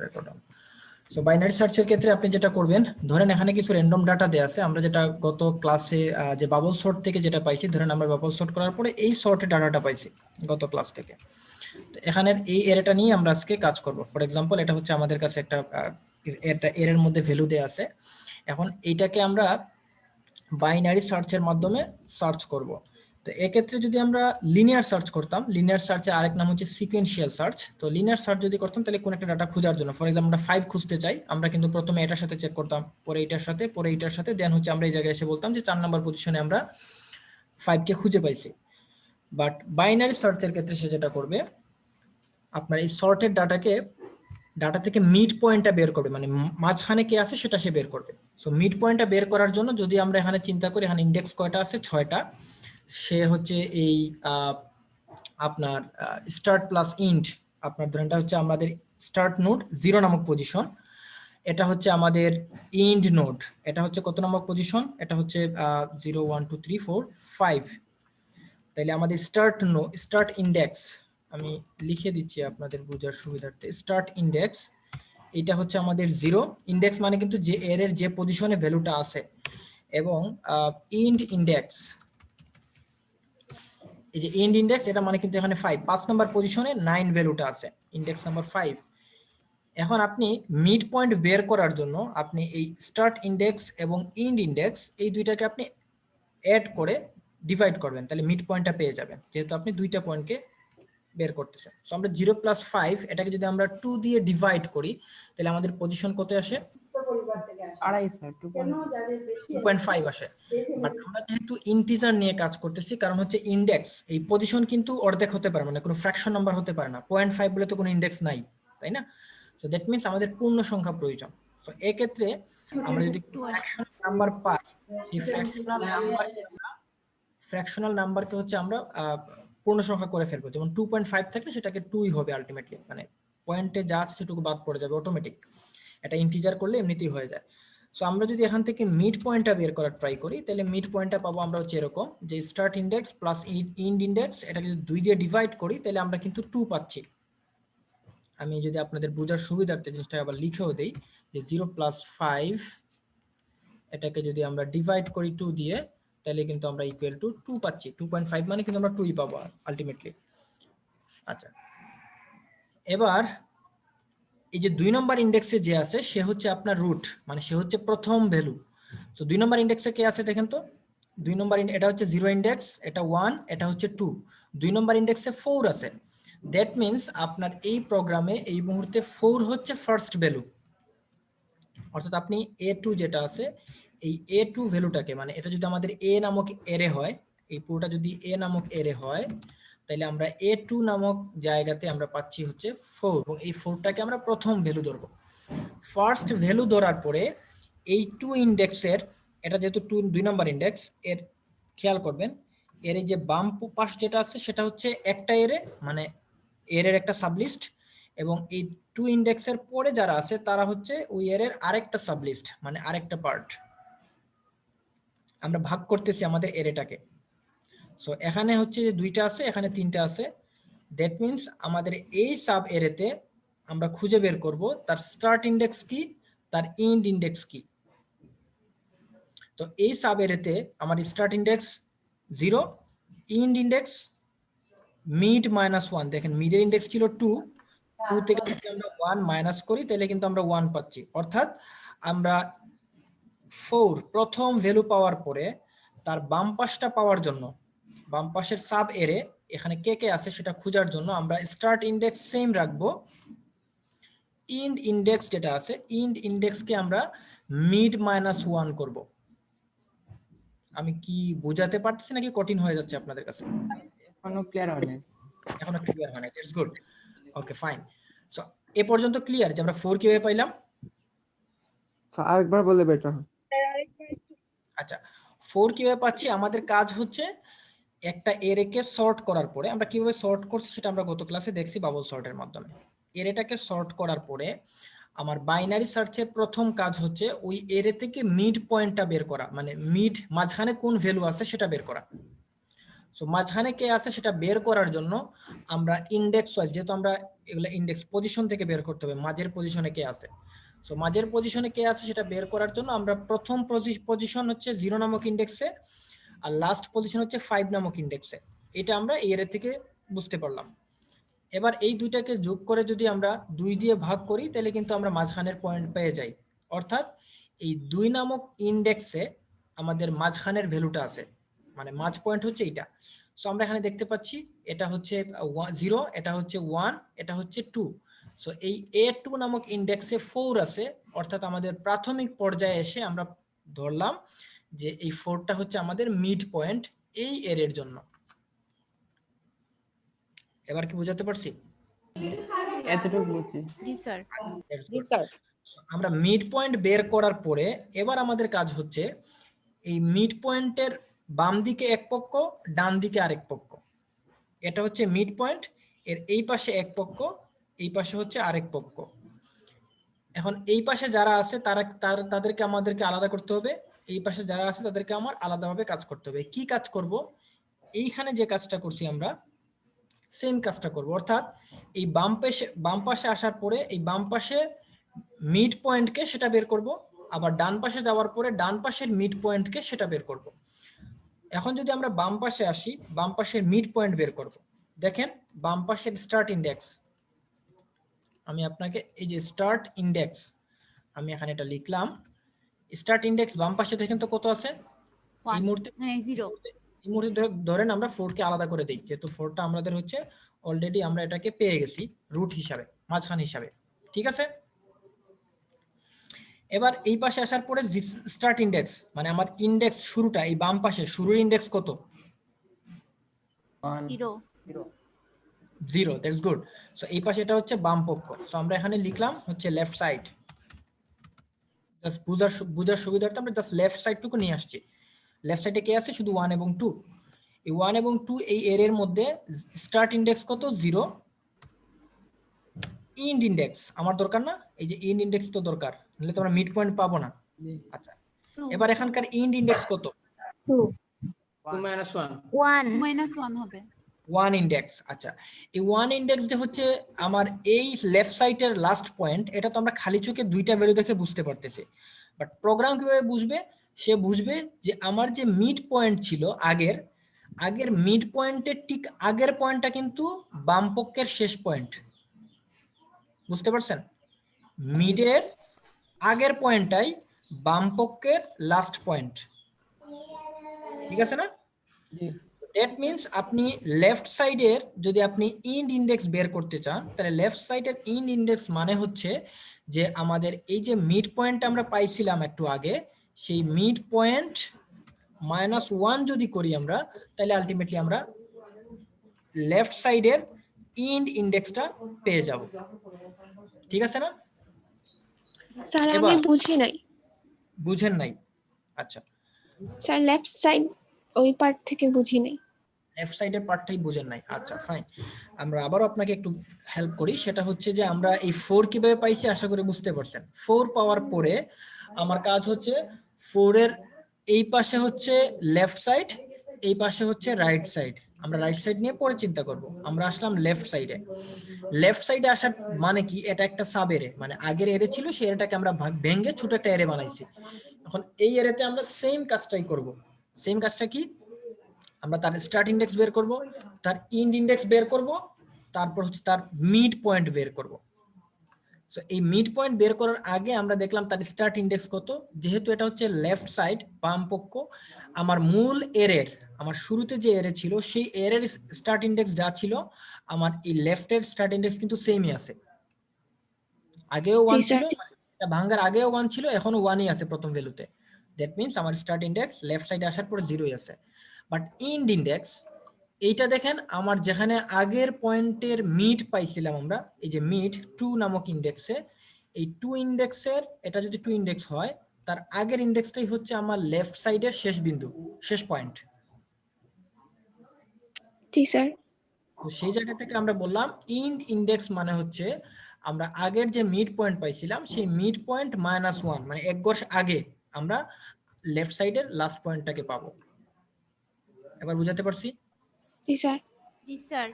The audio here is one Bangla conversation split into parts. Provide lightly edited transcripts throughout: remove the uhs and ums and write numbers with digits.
Record on. সো বাইনারি সার্চের ক্ষেত্রে আপনি যেটা করবেন, ধরেন এখানে কিছু র্যান্ডম ডাটা দেয়া আছে, আমরা যেটা গত ক্লাসে যে বাবল সর্ট থেকে যেটা পাইছি, ধরেন আমরা বাবল সর্ট করার পরে এই সর্টের ডাটাটা পাইছি গত ক্লাস থেকে। তো এখানের এই এরেটা নিয়ে আমরা আজকে কাজ করব। ফর এক্সাম্পল এটা হচ্ছে আমাদের কাছে একটা এরের মধ্যে ভ্যালু দেয়া আছে। এখন এইটাকে আমরা বাইনারি সার্চের মাধ্যমে সার্চ করব। তো এক্ষেত্রে যদি আমরা লিনিয়ার সার্চ করতাম, লিনিয়ার সার্চের আরেক নাম হচ্ছে সিকোয়েন্সিয়াল সার্চ। তো লিনিয়ার সার্চ যদি করতাম তাহলে কোন একটা ডাটা খোঁজার জন্য, ফর এক্সাম্পল আমরা 5 খুঁজতে চাই, আমরা কিন্তু প্রথমে এটার সাথে চেক করতাম, পরে এটার সাথে, পরে এটার সাথে, দেন হচ্ছে আমরা এই জায়গায় এসে বলতাম যে 4 নাম্বার পজিশনে আমরা 5 কে খুঁজে পাইছি। বাট বাইনারি সার্চের ক্ষেত্রে সে যেটা করবে, আপনার এই সর্টেড ডাটা থেকে মিড পয়েন্টটা বের করবে, মানে মাঝখানে কে আছে সেটা সে বের করবে। সো মিড পয়েন্টটা বের করার জন্য যদি আমরা এখানে চিন্তা করি, এখানে ইন্ডেক্স কয়টা আছে, 6টা। সে হচ্ছে এই আপনার স্টার্ট প্লাস ইন্ট, আপনার ধরেন এটা হচ্ছে আমাদের স্টার্ট নোড 0 নামক পজিশন, এটা হচ্ছে আমাদের ইন্ড নোড, এটা হচ্ছে কত নামক পজিশন, এটা হচ্ছে 0 1 2 3 4 5। তাইলে আমাদের স্টার্ট ইন্ডেক্স, আমি লিখে দিচ্ছি আপনাদের বোঝার সুবিধার্থে, স্টার্ট ইন্ডেক্স এটা হচ্ছে আমাদের 0। ইন্ডেক্স মানে কিন্তু যে এর যে পজিশনে ভ্যালুটা আছে, এবং ইন্ড ইন্ডেক্স, এই যে ইন্ড ইন্ডেক্স এটা মানে কিন্তু এখানে 5 নাম্বার পজিশনে 9 ভ্যালুটা আছে, ইন্ডেক্স নাম্বার 5। এখন আপনি মিড পয়েন্ট বের করার জন্য আপনি এই স্টার্ট ইন্ডেক্স এবং ইন্ড ইন্ডেক্স এই দুইটাকে আপনি অ্যাড করে ডিভাইড করবেন, তাহলে মিড পয়েন্টটা পেয়ে যাবেন, যেহেতু আপনি দুইটা পয়েন্টকে বের করতেছেন। সো আমরা 0 + 5 এটাকে যদি আমরা 2 দিয়ে ডিভাইড করি, তাহলে আমাদের পজিশন কত আসে? 2.5 আসে। বাট আমরা যেহেতু ইন্টিজার নিয়ে কাজ করতেছি, কারণ হচ্ছে ইন্ডেক্স এই পজিশন কিন্তু অর্ধেক হতে পারে, মানে কোনো ফ্র্যাকশন নাম্বার হতে পারে না। 0.5 বলে তো কোনো ইন্ডেক্স নাই, তাই না? সো দ্যাট মিন্স আমাদের পূর্ণ সংখ্যা প্রয়োজন। সো এই ক্ষেত্রে আমরা যদি ফ্র্যাকশনাল নাম্বার পাই, সেই ফ্র্যাকশনাল নাম্বারকে হচ্ছে আমরা পূর্ণ সংখ্যা করে ফেলবো। যেমন 2.5 থাকলে সেটাকে 2ই হবে আলটিমেটলি, মানে পয়েন্টে যা আছে সেটুকু বাদ পড়ে যাবে অটোমেটিক। এটা ইন্টিজার করলে এমনিতেই হয়ে যায়। সো আমরা যদি এখান থেকে মিড পয়েন্টটা বের করার ট্রাই করি, তাহলে মিড পয়েন্টটা পাবো আমরা হচ্ছে এরকম, যে start index plus end index, এটাকে যদি 2 দিয়ে ডিভাইড করি তাহলে আমরা কিন্তু 2 পাচ্ছি। আমি যদি আপনাদের বোঝার সুবিধার্থে জিনিসটা আবার লিখেও দেই, যে 0 + 5 এটাকে যদি আমরা ডিভাইড করি 2 দিয়ে, তাহলে কিন্তু আমরা ইকুয়াল টু 2 পাচ্ছি। 2.5 মানে কিন্তু আমরা 2ই পাবো আলটিমেটলি। আচ্ছা, এবার এই যে 2 নম্বর ইন্ডেক্সে যে আছে সে হচ্ছে আপনার রুট, মানে সে হচ্ছে প্রথম ভ্যালু। সো 2 নম্বর ইন্ডেক্সে কে আছে দেখেন তো, 2 নম্বর এটা হচ্ছে 0 ইন্ডেক্স, এটা 1, এটা হচ্ছে 2। 2 নম্বর ইন্ডেক্সে 4 আছে। দ্যাট মিন্স আপনার এই প্রোগ্রামে এই মুহূর্তে 4 হচ্ছে ফার্স্ট ভ্যালু। অর্থাৎ আপনি a2 যেটা আছে, এই a2 ভ্যালুটাকে, মানে এটা যদি আমাদের a নামক এরে হয়, এই পুরোটা যদি a নামক এরে হয়, তাহলে আমরা a2 নামক জায়গাতে আমরা পাচ্ছি হচ্ছে 4, এবং এই 4টাকে আমরা প্রথম ভ্যালু ধরবো। ফার্স্ট ভ্যালু ধরার পরে এই 2 ইন্ডেক্সের, এটা যেহেতু 2 নাম্বার ইন্ডেক্স, এর খেয়াল করবেন এর এই যে বাম পাশ যেটা আছে সেটা হচ্ছে একটা এরে, মানে এর একটা সাবলিস্ট, এবং এই 2 ইন্ডেক্সের পরে যারা আছে তারা হচ্ছে ওই এর আরেকটা সাবলিস্ট, মানে আরেকটা পার্ট। আমরা ভাগ করতেছি আমাদের এরেটাকে। সো এখানে হচ্ছে 2টা আছে, এখানে 3টা আছে। দ্যাট মিন্স আমাদের এই সাব এরেতে আমরা খুঁজে বের করব তার স্টার্ট ইন্ডেক্স কি, তার ইন্ড ইন্ডেক্স কি। তো এই সাব এরেতে আমার স্টার্ট ইন্ডেক্স 0, ইন্ড ইন্ডেক্স মিড -1। দেখেন মিডের ইন্ডেক্স ছিল 2 থেকে যদি আমরা 1 মাইনাস করি তাহলে কিন্তু আমরা 1 পাচ্ছি। অর্থাৎ আমরা 4 প্রথম ভ্যালু পাওয়ার পরে তার বাম পাশটা পাওয়ার জন্য, বাম পাশের সাব এরে এখানে কে কে আছে সেটা খোঁজার জন্য আমরা স্টার্ট ইন্ডেক্স সেম রাখবো, ইন্ড ইন্ডেক্স যেটা আছে ইন্ড ইন্ডেক্সকে আমরা মিড -1 করব। আমি কি বোঝাতে পারতেছি নাকি কঠিন হয়ে যাচ্ছে আপনাদের কাছে? এখনো ক্লিয়ার হয়নি। এখনো ক্লিয়ার হয় না, that's good. Okay fine. So এ পর্যন্ত ক্লিয়ার যে আমরা 4 কিভাবে পাইলাম? স্যার আরেকবার বললে বেটার হয়। আচ্ছা, 4 কিভাবে পাচ্ছি, আমাদের কাজ হচ্ছে একটা এরেকে সর্ট করার পরে, আমরা কিভাবে সর্ট করছি সেটা আমরা গত ক্লাসে দেখছি বাবল সর্টের মাধ্যমে। এরেটাকে সর্ট করার পরে আমার বাইনারি সার্চের প্রথম কাজ হচ্ছে ওই এরে থেকে মিড পয়েন্টটা বের করা, মানে মিড মাঝখানে কোন ভ্যালু আছে সেটা বের করা। সো মাঝখানে কে আছে সেটা বের করার জন্য আমরা ইন্ডেক্স ওয়াইজ, যেহেতু আমরা এগুলো ইন্ডেক্স পজিশন থেকে বের করতে হবে মাঝের পজিশনে কে আছে। সো মাঝের পজিশনে কে আছে সেটা বের করার জন্য আমরা প্রথম পজিশন হচ্ছে 0 নামক ইন্ডেক্সে, আর লাস্ট পজিশন হচ্ছে 5 নামক ইন্ডেক্সে। এটা আমরা এর থেকে বুঝতে পারলাম। এবার এই দুইটাকে যোগ করে যদি আমরা 2 দিয়ে ভাগ করি তাহলে কিন্তু আমরা মাঝখানের পয়েন্ট পেয়ে যাই। অর্থাৎ এই 2 নামক ইন্ডেক্সে আমাদের মাঝখানের ভ্যালুটা আছে, মানে মাঝ পয়েন্ট হচ্ছে এইটা। সো আমরা এখানে দেখতে পাচ্ছি এটা হচ্ছে 0, এটা হচ্ছে 1, এটা হচ্ছে 2। সো এই A2 নামক ইন্ডেক্সে 4 আছে, অর্থাৎ আমাদের প্রাথমিক পর্যায়ে এসে আমরা ধরলাম যে এই 4টা হচ্ছে আমাদের মিড পয়েন্ট এই এর জন্য। এবার কি বুঝাতে পারছি? এতটুকু বুঝছি। জি স্যার। That's good. আমরা মিড পয়েন্ট বের করার পরে এবার আমাদের কাজ হচ্ছে এই মিড পয়েন্টের বাম দিকে এক পক্ষ, ডান দিকে আরেক পক্ষ। এটা হচ্ছে মিড পয়েন্ট, এর এই পাশে এক পক্ষ, এই পাশে হচ্ছে আরেক পক্ষ। এখন এই পাশে যারা আছে তাদেরকে আমাদেরকে আলাদা করতে হবে, এই পাশে যারা আছে তাদেরকে আমার আলাদাভাবে কাজ করতে হবে। কি কাজ করব? এইখানে যে কাজটা করছি আমরা সেম কাজটা করব। অর্থাৎ এই বাম পাশে আসার পরে এই বাম পাশে মিড পয়েন্টকে সেটা বের করব, আবার ডান পাশে যাওয়ার পরে ডান পাশের মিড পয়েন্টকে সেটা বের করব। এখন যদি আমরা বাম পাশে আসি, বাম পাশের মিড পয়েন্ট বের করব। দেখেন বাম পাশের স্টার্ট ইন্ডেক্স, আমি আপনাকে এই যে স্টার্ট ইন্ডেক্স, আমি এখানে এটা লিখলাম। স্টার্ট ইন্ডেক্স বাম পাশে দেখেন তো কত আছে এই মুহূর্তে? মানে 0। এই মুহূর্তে ধরেন আমরা 4 কে আলাদা করে দিই, যেহেতু 4টা আমাদের হচ্ছে অলরেডি আমরা এটাকে পেয়ে গেছি রুট হিসাবে, মাঝখান হিসাবে। ঠিক আছে, এবার এই পাশে আসার পরে স্টার্ট ইন্ডেক্স মানে আমার ইন্ডেক্স শুরুটা, এই বাম পাশে শুরুর ইন্ডেক্স কত? 0। 0। That's good. সো এই পাশে এটা হচ্ছে বাম পক্ষ। সো আমরা এখানে লিখলাম হচ্ছে লেফট সাইড। জাস্ট বুঝার সুবিধার্থে আমরা জাস্ট লেফট সাইডটুকু নিয়ে আসছি। লেফট সাইডে কে আছে? শুধু 1 এবং 2। এই 1 এবং 2 এই এর মধ্যে স্টার্ট ইন্ডেক্স কত? 0। ইন্ড ইন্ডেক্স আমার দরকার না, এই যে ইন্ড ইন্ডেক্স তো দরকার, নাহলে তো আমরা মিড পয়েন্ট পাবো না। আচ্ছা, এবার এখানকার ইন্ড ইন্ডেক্স কত? 2 2 - 1 -1 হবে। 1 ইন্ডেক্স। আচ্ছা, এই 1 ইন্ডেক্স যে হচ্ছে আমার এই লেফট সাইডের লাস্ট পয়েন্ট, এটা তো আমরা খালি চোখে দুইটা ভ্যালু দেখে বুঝতে পারতেছি। বাট প্রোগ্রাম কিভাবে বুঝবে? সে বুঝবে যে আমার যে মিড পয়েন্ট ছিল আগের মিড পয়েন্টের ঠিক আগের পয়েন্টটা কিন্তু বাম পক্ষের শেষ পয়েন্ট। বুঝতে পারছেন? মিডের আগের পয়েন্টটাই বাম পক্ষের লাস্ট পয়েন্ট। ঠিক আছে না? দ্যাট মিন্স আপনি লেফট সাইডের যদি আপনি ইন্ড ইন্ডেক্স বের করতে চান, তাহলে লেফট সাইডের ইন্ড ইন্ডেক্স মানে হচ্ছে যে আমাদের এই যে মিড পয়েন্ট আমরা পাইছিলাম একটু আগে, সেই মিড পয়েন্ট -1 যদি করি আমরা, তাহলে আলটিমেটলি আমরা লেফট সাইডের ইন্ড ইন্ডেক্সটা পেয়ে যাব। ঠিক আছে না? স্যার আমি এবার বুঝি নাই। বুঝেন নাই? আচ্ছা, স্যার লেফট সাইড ওই পার্ট থেকে বুঝি নাই। লেফট সাইডের পার্টটাই বুঝেন নাই। আচ্ছা ফাইন, আমরা আবারও আপনাকে একটু হেল্প করি। সেটা হচ্ছে যে আমরা এই 4 কিভাবে পাইছি আশা করি বুঝতে পারছেন। 4 পাওয়ার পরে আমার কাজ হচ্ছে 4 এর এই পাশে হচ্ছে লেফট সাইড, এই পাশে হচ্ছে রাইট সাইড। আমরা রাইট সাইড নিয়ে পরে চিন্তা করব। আমরা আসলাম লেফট সাইডে। লেফট সাইডে আসার মানে কি? এটা একটা সাব এরে, মানে আগের এরে ছিল সেই এরেটাকে আমরা ভেঙে ছোট একটা এরে বানাইছি। এখন এই এরেতে আমরা সেম কাজটাই করব। সেম কাজটা কি? আমরা তার স্টার্ট ইন্ডেক্স বের করব, তার ইন্ড ইন্ডেক্স বের করব, তারপর হচ্ছে তার মিড পয়েন্ট বের করব। সো এই মিড পয়েন্ট বের করার আগে আমরা দেখলাম তার স্টার্ট ইন্ডেক্স কত। যেহেতু এটা হচ্ছে লেফট সাইড বাম পক্ষ, আমার মূল এরের আমার শুরুতে যে এরে ছিল সেই এরের স্টার্ট ইন্ডেক্স যা ছিল, আমার এই লেফটের স্টার্ট ইন্ডেক্স কিন্তু সেমই আছে। আগেও 1 জি, ছিল, স্যার। এটা ভাঙার আগেও 1 ছিল, এখনো 1ই আছে প্রথম ভ্যালুতে। দ্যাট মিন্স আমার স্টার্ট ইন্ডেক্স লেফট সাইডে আসার পরে 0ই আছে। বাট ইন্ড ইন্ডেক্স এইটা দেখেন, আমার যেখানে আগের পয়েন্টের মিড পাইছিলাম আমরা, এই যে মিড 2 নামক ইন্ডেক্সে, এই 2 ইন্ডেক্সের এটা যদি 2 ইন্ডেক্স হয়, তার আগের ইন্ডেক্সটাই হচ্ছে আমার লেফট সাইডের শেষ বিন্দু, শেষ পয়েন্ট। জি স্যার। তো সেই জায়গা থেকে আমরা বললাম ইন্ড ইন্ডেক্স মানে হচ্ছে আমরা আগের যে মিড পয়েন্ট পাইছিলাম সেই মিড পয়েন্ট -1 মানে এক গজ আগে আমরা লেফট সাইডের লাস্ট পয়েন্টটাকে পাবো। এবার বুঝাতে পারছি? জি স্যার। জি স্যার।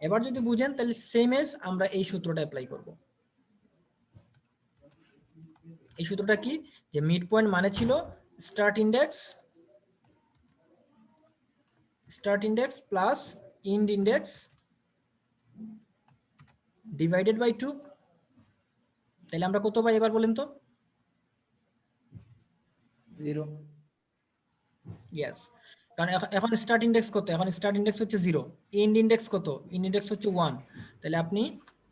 এবার যদি বুঝেন তাহলে সেম এজ আমরা এই সূত্রটা অ্যাপ্লাই করব। এই সূত্রটা কি, যে মিড পয়েন্ট মানে ছিল start index plus end index divided by 2। তাহলে আমরা কত পাই এবার বলেন তো? 0 ইয়েস, কারণ এখন স্টার্ট ইন্ডেক্স কত? এখন স্টার্ট ইন্ডেক্স হচ্ছে 0, ইন্ড ইন্ডেক্স কত? ইন্ড ইন্ডেক্স হচ্ছে 1। তাহলে আপনি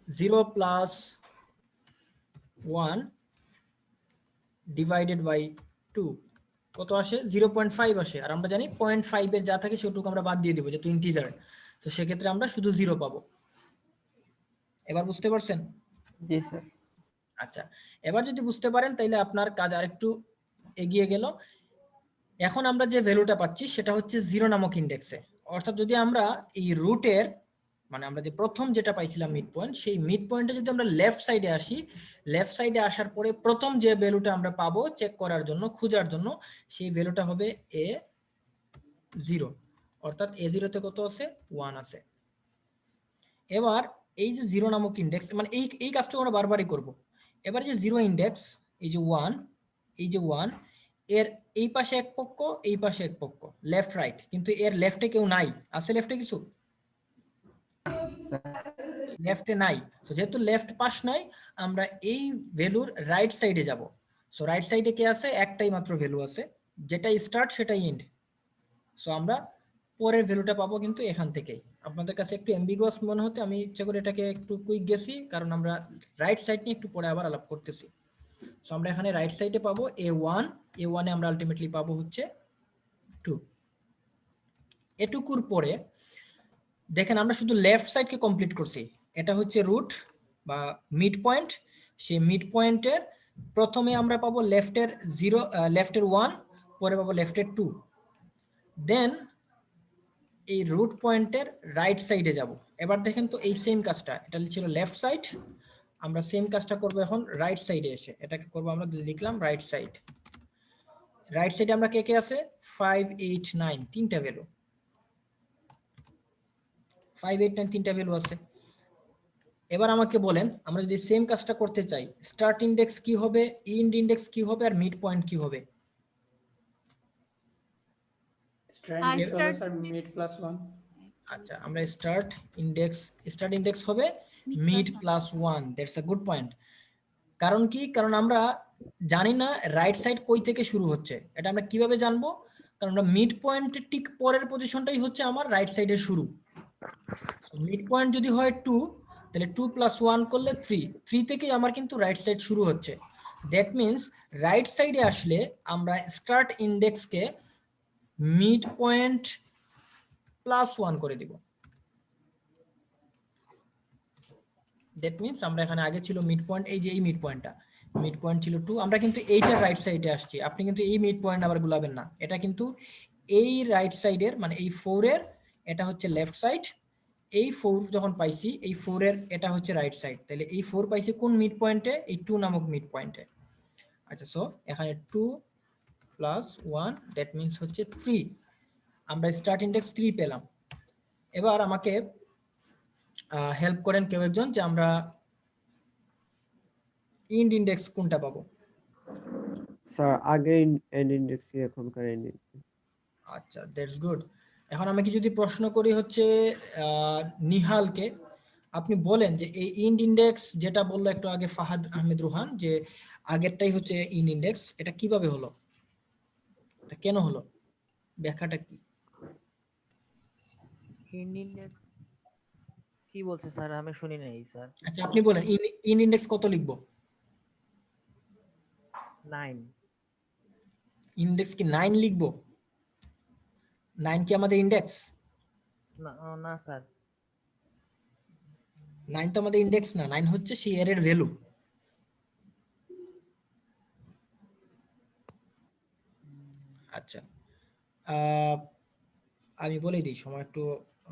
0 প্লাস 1 ডিভাইডেড বাই 2 কত আসে? 0.5 আসে। আর আমরা জানি 0.5 এর যা থাকে সেটুকু আমরা বাদ দিয়ে দিব, যেহেতু ইন্টিজার। তো সেক্ষেত্রে আমরা শুধু 0 পাবো। এবার বুঝতে পারছেন? জি স্যার। আচ্ছা, এবার যদি বুঝতে পারেন তাহলে আপনার কাজ আরেকটু এগিয়ে গেল। এখন আমরা যে ভ্যালুটা পাচ্ছি সেটা হচ্ছে 0 নামক ইন্ডেক্সে। অর্থাৎ যদি আমরা এই রুটের মানে আমরা যে প্রথম যেটা পাইছিলাম মিড পয়েন্ট, সেই মিড পয়েন্টে যদি আমরা লেফট সাইডে আসি, লেফট সাইডে আসার পরে প্রথম যে ভ্যালুটা আমরা পাবো চেক করার জন্য, খোঁজার জন্য, সেই ভ্যালুটা হবে a0। অর্থাৎ a0 তে কত আছে? 1 আছে। এবার এই যে 0 নামক ইন্ডেক্স, মানে এই কাজটা আমরা বারবারই করব। এবার যে 0 ইন্ডেক্স, এই যে 1, এই যে 1, এর এই পাশে এক পক্ষ, এই পাশে এক পক্ষ, লেফট রাইট, কিন্তু এর লেফটে কেউ নাই। আছে লেফটে কিছু? লেফটে নাই। সো যেহেতু লেফট পাশ নাই, আমরা এই ভ্যালুর রাইট সাইডে যাব। সো রাইট সাইডে কে আছে? একটাই মাত্র ভ্যালু আছে, যেটা স্টার্ট সেটাই এন্ড। সো আমরা পরের ভ্যালুটা পাবো কিন্তু এখান থেকেই। আপনাদের কাছে একটু অ্যাম্বিগুয়াস মনে হতে আমি ইচ্ছা করে এটাকে একটু কুইক গেছি, কারণ আমরা রাইট সাইড নিয়ে একটু পরে আবার আলাপ করতেছি। সো আমরা এখানে রাইট সাইডে পাবো a1, a1 এ আমরা আলটিমেটলি পাবো হচ্ছে 2। এটুকুর পরে দেখেন আমরা শুধু লেফট সাইডকে কমপ্লিট করছি। এটা হচ্ছে রুট বা মিড পয়েন্ট। সেই মিড পয়েন্টের প্রথমে আমরা পাবো লেফটের 0, লেফটের 1, পরে পাবো লেফটের 2। দেন এই রুট পয়েন্টের রাইট সাইডে যাব। এবার দেখেন তো এই সেম কাজটা, এটা ছিল লেফট সাইড, আমরা সেম কাজটা করব এখন রাইট সাইডে এসে। এটাকে করব, আমরা লিখলাম রাইট সাইড। রাইট সাইডে আমরা কে কে আছে? 5, 8, 9, তিনটা ভ্যালু। 5, 8, 9 তিনটা ভ্যালু আছে। এবার আমাকে বলেন, আমরা যদি সেম কাজটা করতে চাই, স্টার্ট ইন্ডেক্স কি হবে, ইন্ড ইন্ডেক্স কি হবে, আর মিড পয়েন্ট কি হবে? স্টার্ট ইন্ডেক্স হবে স্যার মিড প্লাস 1। আচ্ছা, আমরা স্টার্ট ইন্ডেক্স হবে mid plus 1। That's a good point. কারণ কি? কারণ আমরা জানি না রাইট সাইড কই থেকে শুরু হচ্ছে। এটা আমরা কিভাবে জানবো? কারণ আমরা মিড পয়েন্টের ঠিক পরের পজিশনটাই হচ্ছে আমার রাইট সাইডের শুরু। মিড পয়েন্ট যদি হয় 2, তাহলে 2 প্লাস 1 করলে 3, 3 থেকেই আমার কিন্তু রাইট সাইড শুরু হচ্ছে। দ্যাট মিনস রাইট সাইডে আসলে আমরা স্টার্ট ইন্ডেক্সকে মিড পয়েন্ট প্লাস 1 করে দিব। দ্যাট মিনস আমরা এখানে আগে ছিল মিড পয়েন্ট, এই যে এই মিড পয়েন্টটা, মিড পয়েন্ট ছিল 2, আমরা কিন্তু এইটার রাইট সাইডে আসছি। আপনি কিন্তু এই মিড পয়েন্ট আবার গুলাবেন না, এটা কিন্তু এই রাইট সাইডের মানে এই 4 এর, এটা হচ্ছে লেফট সাইড। এই 4 যখন পাইছি, এই 4 এর এটা হচ্ছে রাইট সাইড। তাহলে এই 4 পাইছি কোন মিড পয়েন্টে? এই 2 নামক মিড পয়েন্টে। আচ্ছা, সো এখানে 2 প্লাস 1 দ্যাট মিনস হচ্ছে 3। আমরা স্টার্ট ইন্ডেক্স 3 পেলাম। এবার আমাকে হেল্প করেন কেউ একজন, যে আমরা ইন্ড ইন্ডেক্স কোনটা পাবো? স্যার আগে এন্ড ইন্ডেক্স, এখনকার এন্ড ইন্ডেক্স। আচ্ছা, দ্যাটস গুড। এখন আমি কি যদি প্রশ্ন করি হচ্ছে নিহালকে, আপনি বলেন যে এই ইন্ড ইন্ডেক্স যেটা বললো একটু আগে ফাহাদ আহমেদ রুহান, যে আগেরটাই হচ্ছে ইন্ড ইন্ডেক্স, এটা কিভাবে হলো, এটা কেন হলো, ব্যাখ্যাটা কি? ইন্ড ইন্ডেক্স কি বলছে স্যার? আমি শুনি নাই স্যার। আচ্ছা, আপনি বলেন ইন্ড ইন্ডেক্স কত লিখবো? 9। ইন্ডেক্স কি 9 লিখবো? 9 কি আমাদের ইন্ডেক্স? না না স্যার। 9 তো আমাদের ইন্ডেক্স না, 9 হচ্ছে সেই এর ভ্যালু। আচ্ছা, আমি বলে দিই সময় একটু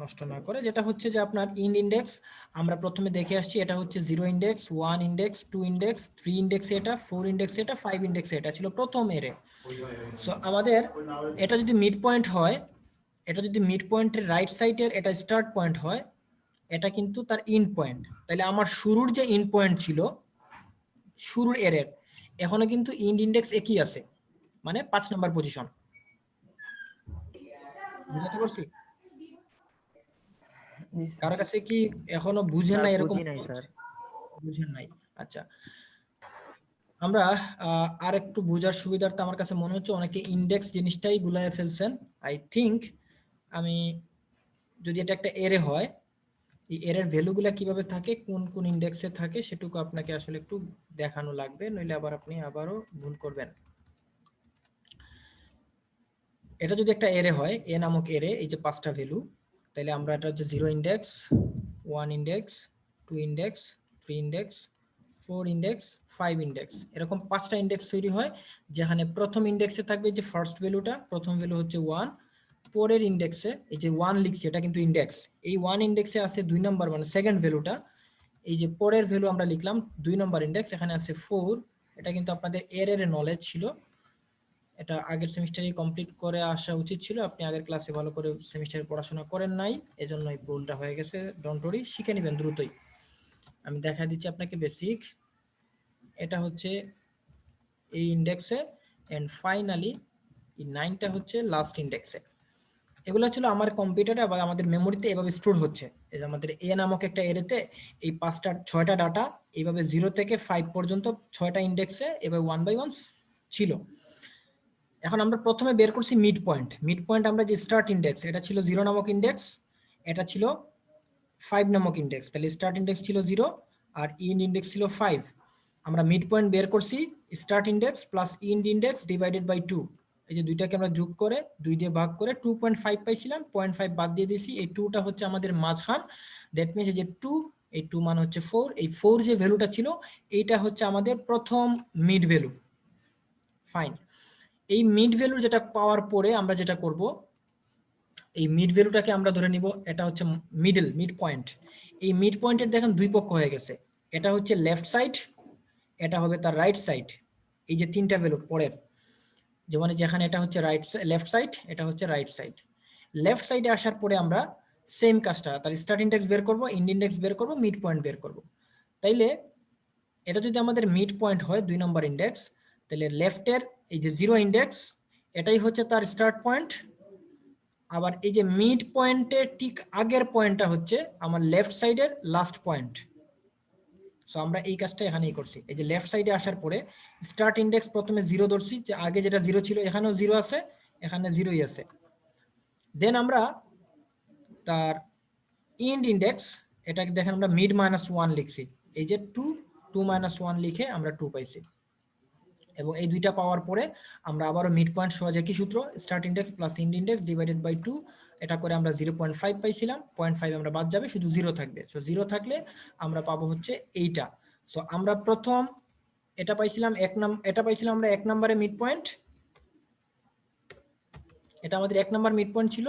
নষ্ট না করে, যেটা হচ্ছে যে আপনার ইন্ড ইন্ডেক্স আমরা প্রথমে দেখে আসছি, এটা হচ্ছে 0 ইন্ডেক্স, 1 ইন্ডেক্স, 2 ইন্ডেক্স, 3 ইন্ডেক্স, এটা 4 ইন্ডেক্স, এটা 5 ইন্ডেক্স, এটা ছিল প্রথম এরে। সো আমাদের এটা যদি মিড পয়েন্ট হয়, এটা যদি মিড পয়েন্টের রাইট সাইডের এটা স্টার্ট পয়েন্ট হয়, এটা কিন্তু তার ইন্ড পয়েন্ট, তাহলে আমার শুরুর যে ইন্ড পয়েন্ট ছিল শুরুর এরের, এখনো কিন্তু ইন্ড ইন্ডেক্স একই আছে, মানে 5 নাম্বার পজিশন। বুঝতে পারছি? কার কাছে কি এখনো বুঝেন না এরকম? বুঝি নাই স্যার। বুঝেন নাই, আচ্ছা। আমরা আর একটু বোঝার সুবিধার্থে আমার কাছে মনে হচ্ছে অনেকে ইন্ডেক্স জিনিসটাই গুলায় ফেলছেন। আই থিংক আমি যদি এটা একটা এরে হয়, এই এরের ভ্যালুগুলা কিভাবে থাকে, কোন কোন ইন্ডেক্সে থাকে, সেটুকু আপনাকে আসলে একটু দেখানো লাগবে, নইলে আবার আপনি আবারও ভুল করবেন। এটা যদি একটা এরে হয়, এ নামক এরে, এই যে 5টা ভ্যালু, তাহলে আমরা এটা হচ্ছে 0 index, 1 index, 2 index, 3 index, 4 index, 5 index, এরকম 5টা ইন্ডেক্স তৈরি হয়, যেখানে প্রথম ইন্ডেক্সে থাকবে যে ফার্স্ট ভ্যালুটা, প্রথম ভ্যালু হচ্ছে 1, পরের ইন্ডেক্সে এই যে 1 লিখছি এটা কিন্তু ইন্ডেক্স, এই 1 ইন্ডেক্সে আছে 2 নাম্বার মানে সেকেন্ড ভ্যালুটা, এই যে পরের ভ্যালু আমরা লিখলাম 2 নাম্বার ইন্ডেক্স, এখানে আছে 4, এটা কিন্তু আপনাদের এর নলেজ ছিল, এটা আগের সেমিস্টারে কমপ্লিট করে আসা উচিত ছিল, আপনি আগের ক্লাসে ভালো করে সেমিস্টারে পড়াশোনা করেন নাই, এজন্য এই ভুলটা হয়ে গেছে, ডোন্ট ওয়ারি, শিখে নেবেন দ্রুতই। আমি দেখা দিচ্ছি আপনাকে বেসিক, এটা হচ্ছে এই ইন্ডেক্সে, এন্ড ফাইনালি এই 9টা হচ্ছে লাস্ট ইন্ডেক্সে। এগুলো ছিল আমার কম্পিউটারে বা আমাদের মেমোরিতে এভাবে স্টোর হচ্ছে, এই যে আমাদের এ নামক একটা এরেতে এই 6টা ডাটা এইভাবে 0 থেকে 5 পর্যন্ত 6টা ইন্ডেক্সে এভাবে 1 বাই 1 ছিল। এখন আমরা প্রথমে বের করছি মিড পয়েন্ট। মিড পয়েন্ট আমরা যে স্টার্ট ইন্ডেক্স, এটা ছিল 0 নামক ইন্ডেক্স, এটা ছিল 5 নামক ইন্ডেক্স, তাহলে স্টার্ট ইন্ডেক্স ছিল 0 আর ইন্ড ইন্ডেক্স ছিল 5। আমরা মিড পয়েন্ট বের করছি start index plus end index divided by 2, এই যে দুইটাকে আমরা যোগ করে 2 দিয়ে ভাগ করে 2.5 পাইছিলাম, 0.5 বাদ দিয়ে দিয়েছি, এই 2টা হচ্ছে আমাদের মাঝখান, দ্যাট মিনস এই যে 2, এই 2 মান হচ্ছে 4, এই 4 যে ভ্যালুটা ছিল এইটা হচ্ছে আমাদের প্রথম মিড ভ্যালু। ফাইন, এই মিড ভ্যালু যেটা পাওয়ার পরে আমরা যেটা করব, এই মিড ভ্যালুটাকে আমরা ধরে নিব এটা হচ্ছে মিড পয়েন্ট। এই মিড পয়েন্টের দেখেন দুই পক্ষ হয়ে গেছে, এটা হচ্ছে লেফট সাইড, এটা হবে তার রাইট সাইড, এই যে 3টা ভ্যালু পরের, যেমন যেখানে এটা হচ্ছে লেফট সাইড, এটা হচ্ছে রাইট সাইড। লেফট সাইডে আসার পরে আমরা সেম কাজটা, তার স্টার্ট ইন্ডেক্স বের করব, ইন্ড ইন্ডেক্স বের করব, মিড পয়েন্ট বের করব। তাইলে এটা যদি আমাদের মিড পয়েন্ট হয় 2 নম্বর ইন্ডেক্স, তাহলে লেফটের এই যে 0 ইন্ডেক্স এটাই হচ্ছে তার স্টার্ট পয়েন্ট, আবার এই যে মিড পয়েন্টের ঠিক আগের পয়েন্টটা হচ্ছে আমার লেফট সাইডের লাস্ট পয়েন্ট। সো আমরা এই কাজটা এখানেই করছি, এই যে লেফট সাইডে আসার পরে স্টার্ট ইন্ডেক্স প্রথমে 0 ধরছি, যে আগে যেটা 0 ছিল এখানেও 0 আছে, এখানে 0ই আছে। দেন আমরা তার ইন্ড ইন্ডেক্স, এটাকে দেখেন আমরা মিড -1 লিখছি, এই যে 2 -1 লিখে আমরা 2 পাইছি, এবং এই দুইটা পাওয়ার পরে আমরা আবারও মিড পয়েন্ট সহজে কি সূত্র, start index plus end index divided by 2, এটা করে আমরা 0.5 পাইছিলাম, 0.5 আমরা বাদ যাবে, শুধু 0 থাকবে। সো 0 থাকলে আমরা পাবো হচ্ছে এইটা। সো আমরা প্রথম এটা পাইছিলাম এটা পাইছিলাম আমরা 1 নম্বরে মিড পয়েন্ট, এটা আমাদের 1 নম্বর মিড পয়েন্ট ছিল।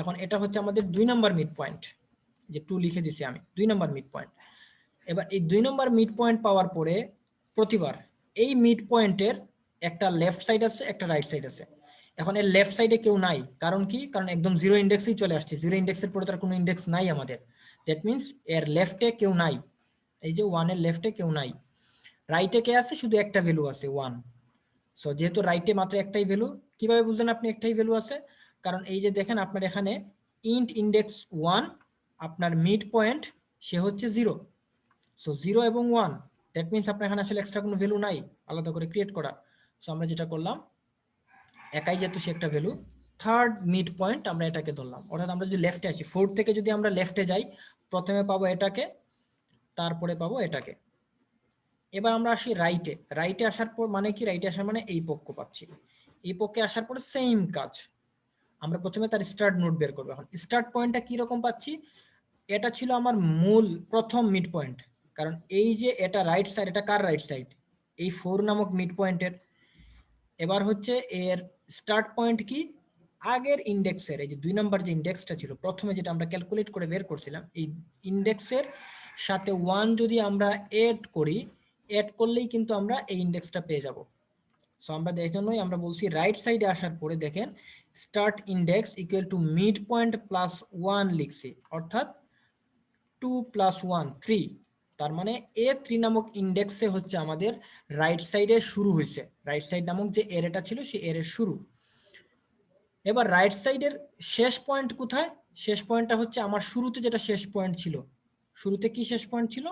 এখন এটা হচ্ছে আমাদের 2 নম্বর মিড পয়েন্ট, যে 2 লিখে দিছি আমি, 2 নম্বর মিড পয়েন্ট। এবার এই 2 নম্বর মিড পয়েন্ট পাওয়ার পরে প্রতিবার এই মিড পয়েন্টের একটা লেফট সাইড আছে, একটা রাইট সাইড আছে। এখন এর লেফট সাইডে কেউ নাই, কারণ কি, কারণ একদম 0 ইন্ডেক্সেই চলে আসছে, 0 ইন্ডেক্সের পরে তার কোনো ইন্ডেক্স নাই আমাদের, দ্যাট মিনস এর লেফটে কেউ নাই, এই যে 1 এর লেফটে কেউ নাই। রাইটে কে আছে, শুধু একটা ভ্যালু আছে 1। সো যেহেতু রাইটে মাত্র একটাই ভ্যালু, কিভাবে বুঝলেন আপনি একটাই ভ্যালু আছে, কারণ এই যে দেখেন আপনার এখানে ইন্ট ইন্ডেক্স 1, আপনার মিড পয়েন্ট সে হচ্ছে 0, সো 0 এবং 1, দ্যাট মিনস আপনার এখানে আসলে এক্সট্রা কোনো ভ্যালু নাই আলাদা করে ক্রিয়েট করা। সো আমরা যেটা করলাম, একাই যেহেতু সে একটা ভ্যালু, থার্ড মিড পয়েন্ট আমরা এটাকে ধরলাম, অর্থাৎ আমরা যদি লেফটে আসি, 4 থেকে যদি আমরা লেফটে যাই, প্রথমে পাবো এটাকে, তারপরে পাবো এটাকে। এবার আমরা আসি রাইটে, রাইটে আসার পর মানে কি, রাইটে আসার মানে এই পক্ষ পাচ্ছি, এই পক্ষে আসার পরে সেম কাজ, আমরা প্রথমে তার স্টার্ট নোড বের করবো। এখন স্টার্ট পয়েন্টটা কি রকম পাচ্ছি, এটা ছিল আমার মূল প্রথম মিড পয়েন্ট, কারণ এই যে এটা রাইট সাইড, এটা কার রাইট সাইড, এই 4 নামক মিড পয়েন্টের। এবার হচ্ছে এর স্টার্ট পয়েন্ট কি, আগের ইন্ডেক্সের, এই যে 2 নাম্বার যে ইন্ডেক্সটা ছিল প্রথমে যেটা আমরা ক্যালকুলেট করে বের করছিলাম, এই ইন্ডেক্সের সাথে 1 যদি আমরা এড করি, এড করলেই কিন্তু আমরা এই ইন্ডেক্সটা পেয়ে যাব। সো আমরা দেখেনই আমরা বলছি রাইট সাইডে আসার পরে দেখেন start index equal to mid point plus 1 লিখছি, অর্থাৎ 2 প্লাস 1 3। তার মানে A3 নামক ইন্ডেক্সে হচ্ছে আমাদের রাইট সাইডে শুরু হয়েছে, রাইট সাইড নামক যে এরেটা ছিল সেই এরের শুরু। এবার রাইট সাইডের শেষ পয়েন্ট কোথায়? শেষ পয়েন্টটা হচ্ছে আমার শুরুতে যেটা শেষ পয়েন্ট ছিল, শুরুতে কি শেষ পয়েন্ট ছিল?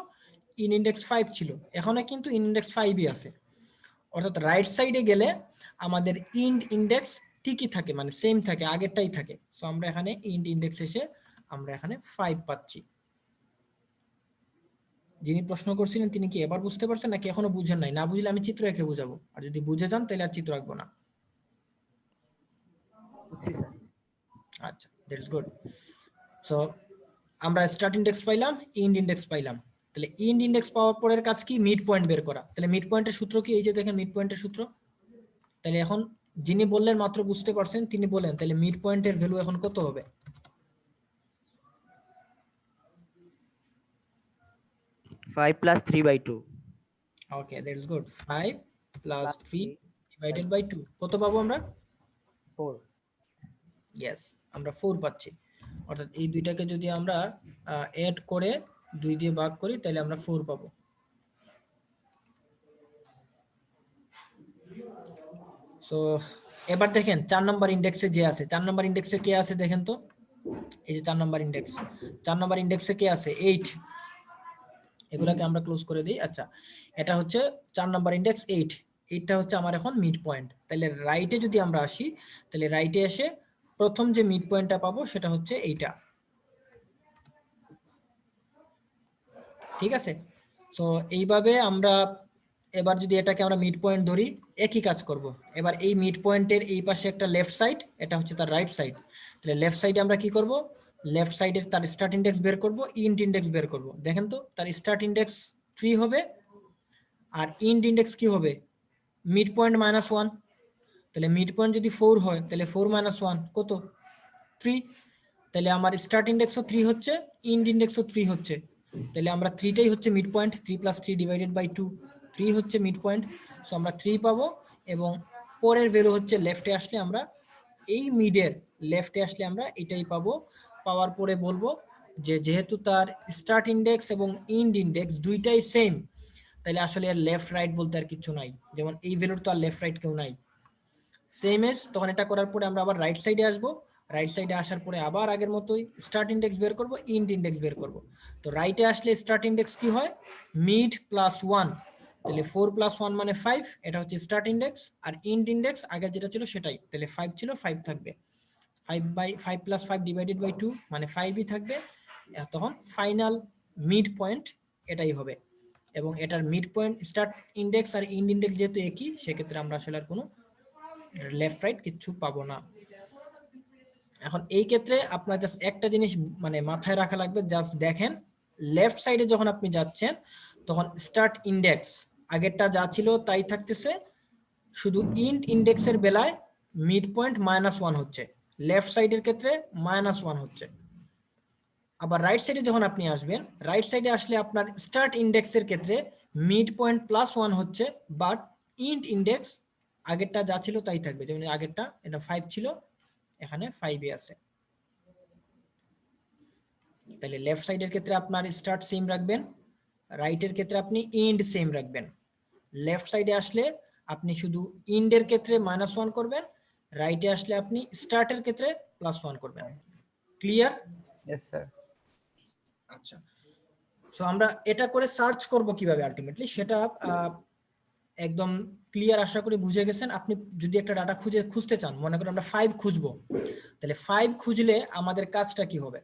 ইন ইন্ডেক্স 5 ছিল, এখানে কিন্তু ইন ইন্ডেক্স 5ই আছে। অর্থাৎ রাইট সাইডে গেলে আমাদের ইন্ড ইন্ডেক্স ঠিকই থাকে, মানে সেম থাকে, আগেরটাই থাকে। সো আমরা এখানে ইন্ড ইন্ডেক্স এসে আমরা এখানে 5 পাচ্ছি। যিনি প্রশ্ন করছিলেন তিনি কি এবার বুঝতে পারছেন নাকি এখনো বুঝেন নাই? না বুঝলে আমি চিত্র এঁকে বুঝাবো, আর যদি বুঝে যান তাহলে আর চিত্র আঁকবো না। বুঝছি স্যার। আচ্ছা, দ্যাটস গুড। সো আমরা স্টার্ট ইন্ডেক্স পাইলাম, ইন্ড ইন্ডেক্স পাইলাম। তাহলে ইন্ড ইন্ডেক্স পাওয়ার পরের কাজ কি? মিড পয়েন্ট বের করা। তাহলে মিড পয়েন্টের সূত্র কি? এই যে দেখেন মিড পয়েন্টের সূত্র। তাহলে এখন যিনি বললেন মাত্র বুঝতে পারছেন তিনি বলেন তাহলে মিড পয়েন্টের ভ্যালু এখন কত হবে? 5 plus 3/2। Okay, that's good. 5 plus 3 divided by 2 কত পাবো আমরা? 4। ইয়েস, আমরা 4 পাচ্ছি। অর্থাৎ এই দুইটাকে যদি আমরা এড করে 2 দিয়ে ভাগ করি তাহলে আমরা 4 পাবো। সো এবার দেখেন 4 নাম্বার ইন্ডেক্সে যে আছে, 4 নাম্বার ইন্ডেক্সে কে আছে দেখেন তো। এই যে 4 নাম্বার ইন্ডেক্স, 4 নাম্বার ইন্ডেক্সে কে আছে? 8। এগুলাকে আমরা ক্লোজ করে দিই। আচ্ছা, এটা হচ্ছে 4 নাম্বার ইন্ডেক্স 8। এইটা হচ্ছে আমার এখন মিড পয়েন্ট। তাহলে রাইটে যদি আমরা আসি, তাহলে রাইটে এসে প্রথম যে মিড পয়েন্টটা পাবো সেটা হচ্ছে এইটা। ঠিক আছে? সো এইভাবে আমরা এবার যদি এটাকে আমরা মিড পয়েন্ট ধরি, একই কাজ করব। এবার এই মিড পয়েন্টের এই পাশে একটা লেফট সাইড, এটা হচ্ছে তার রাইট সাইড। তাহলে লেফট সাইডে আমরা কি করব? লেফট সাইডের তার স্টার্ট ইন্ডেক্স বের করব, ইন্ড ইন্ডেক্স বের করব। দেখেন তো তার স্টার্ট ইন্ডেক্স 3 হবে আর ইন্ড ইন্ডেক্স কি হবে? Mid point minus 1। তাহলে মিড পয়েন্ট যদি 4 হয় তাহলে 4 মাইনাস 1 কত? 3। তাহলে আমার স্টার্ট ইন্ডেক্সও 3 হচ্ছে, ইন্ড ইন্ডেক্সও 3 হচ্ছে। তাহলে আমরা 3টাই হচ্ছে mid point, 3 plus 3 divided by 2, 3 হচ্ছে মিড পয়েন্ট। সো আমরা 3 পাবো এবং পরের ভ্যালু হচ্ছে লেফটে আসলে আমরা এই মিডের লেফটে আসলে আমরা এটাই পাবো। পাওয়ার পরে বলবো যে যেহেতু তার স্টার্ট ইন্ডেক্স এবং ইন্ড ইন্ডেক্স দুইটাই সেম, তাহলে আসলে আর লেফট রাইট বলতে আর কিছু নাই। যেমন এই ভ্যালুর তো আর লেফট রাইট কেউ নাই, সেম এজ। তখন এটা করার পরে আমরা আবার রাইট সাইডে আসবো, রাইট সাইডে আসার পরে আবার আগের মতোই স্টার্ট ইন্ডেক্স বের করব, ইন্ড ইন্ডেক্স বের করব। তো রাইটে আসলে স্টার্ট ইন্ডেক্স কি হয়? Mid plus 1। তাহলে 4 প্লাস 1 মানে 5, এটা হচ্ছে স্টার্ট ইন্ডেক্স। আর ইন্ড ইন্ডেক্স আগে যেটা ছিল সেটাই, তাহলে 5 ছিল 5 থাকবে, 5 প্লাস 5 ডিভাইডেড বাই 2 মানে 5ই থাকবে। তখন ফাইনাল মিড পয়েন্ট এটাই হবে। এবং এটার মিড পয়েন্ট স্টার্ট ইন্ডেক্স আর ইন্ড ইন্ডেক্স যেহেতু একই, সেক্ষেত্রে আমরা আসলে আর কোনো লেফট রাইট কিচ্ছু পাবো না। এখন এই ক্ষেত্রে আপনার জাস্ট একটা জিনিস মানে মাথায় রাখা লাগবে, জাস্ট দেখেন লেফট সাইডে যখন আপনি যাচ্ছেন তখন স্টার্ট ইন্ডেক্স আগেরটা যা ছিল তাই থাকতেছে, শুধু ইন্ড ইন্ডেক্সের বেলায় মিড পয়েন্ট -1 হচ্ছে, লেফট সাইডের ক্ষেত্রে -1 হচ্ছে। আবার রাইট সাইডে যখন আপনি আসবেন, রাইট সাইডে আসলে আপনার স্টার্ট ইন্ডেক্সের ক্ষেত্রে মিড পয়েন্ট +1 হচ্ছে, বাট ইন্ড ইন্ডেক্স আগেরটা যা ছিল তাই থাকবে। যেমন আগেরটা এটা 5 ছিল, এখানে 5ই আছে। তাহলে লেফট সাইডের ক্ষেত্রে আপনার স্টার্ট সেম রাখবেন, রাইটের ক্ষেত্রে আপনি ইন্ড সেম রাখবেন। লেফট সাইডে আসলে আপনি শুধু ইন্ডের ক্ষেত্রে -1 করবেন, রাইটে আসলে আপনি স্টার্টের ক্ষেত্রে +1 করবেন। ক্লিয়ার? Yes, sir. আচ্ছা, সো আমরা এটা করে সার্চ করব কিভাবে আলটিমেটলি সেটা একদম ক্লিয়ার আশা করি বুঝে গেছেন। আপনি যদি একটা ডাটা খুঁজতে চান, মনে করেন আমরা 5 খুঁজবো, তাহলে 5 খুঁজলে আমাদের কাজটা কি হবে?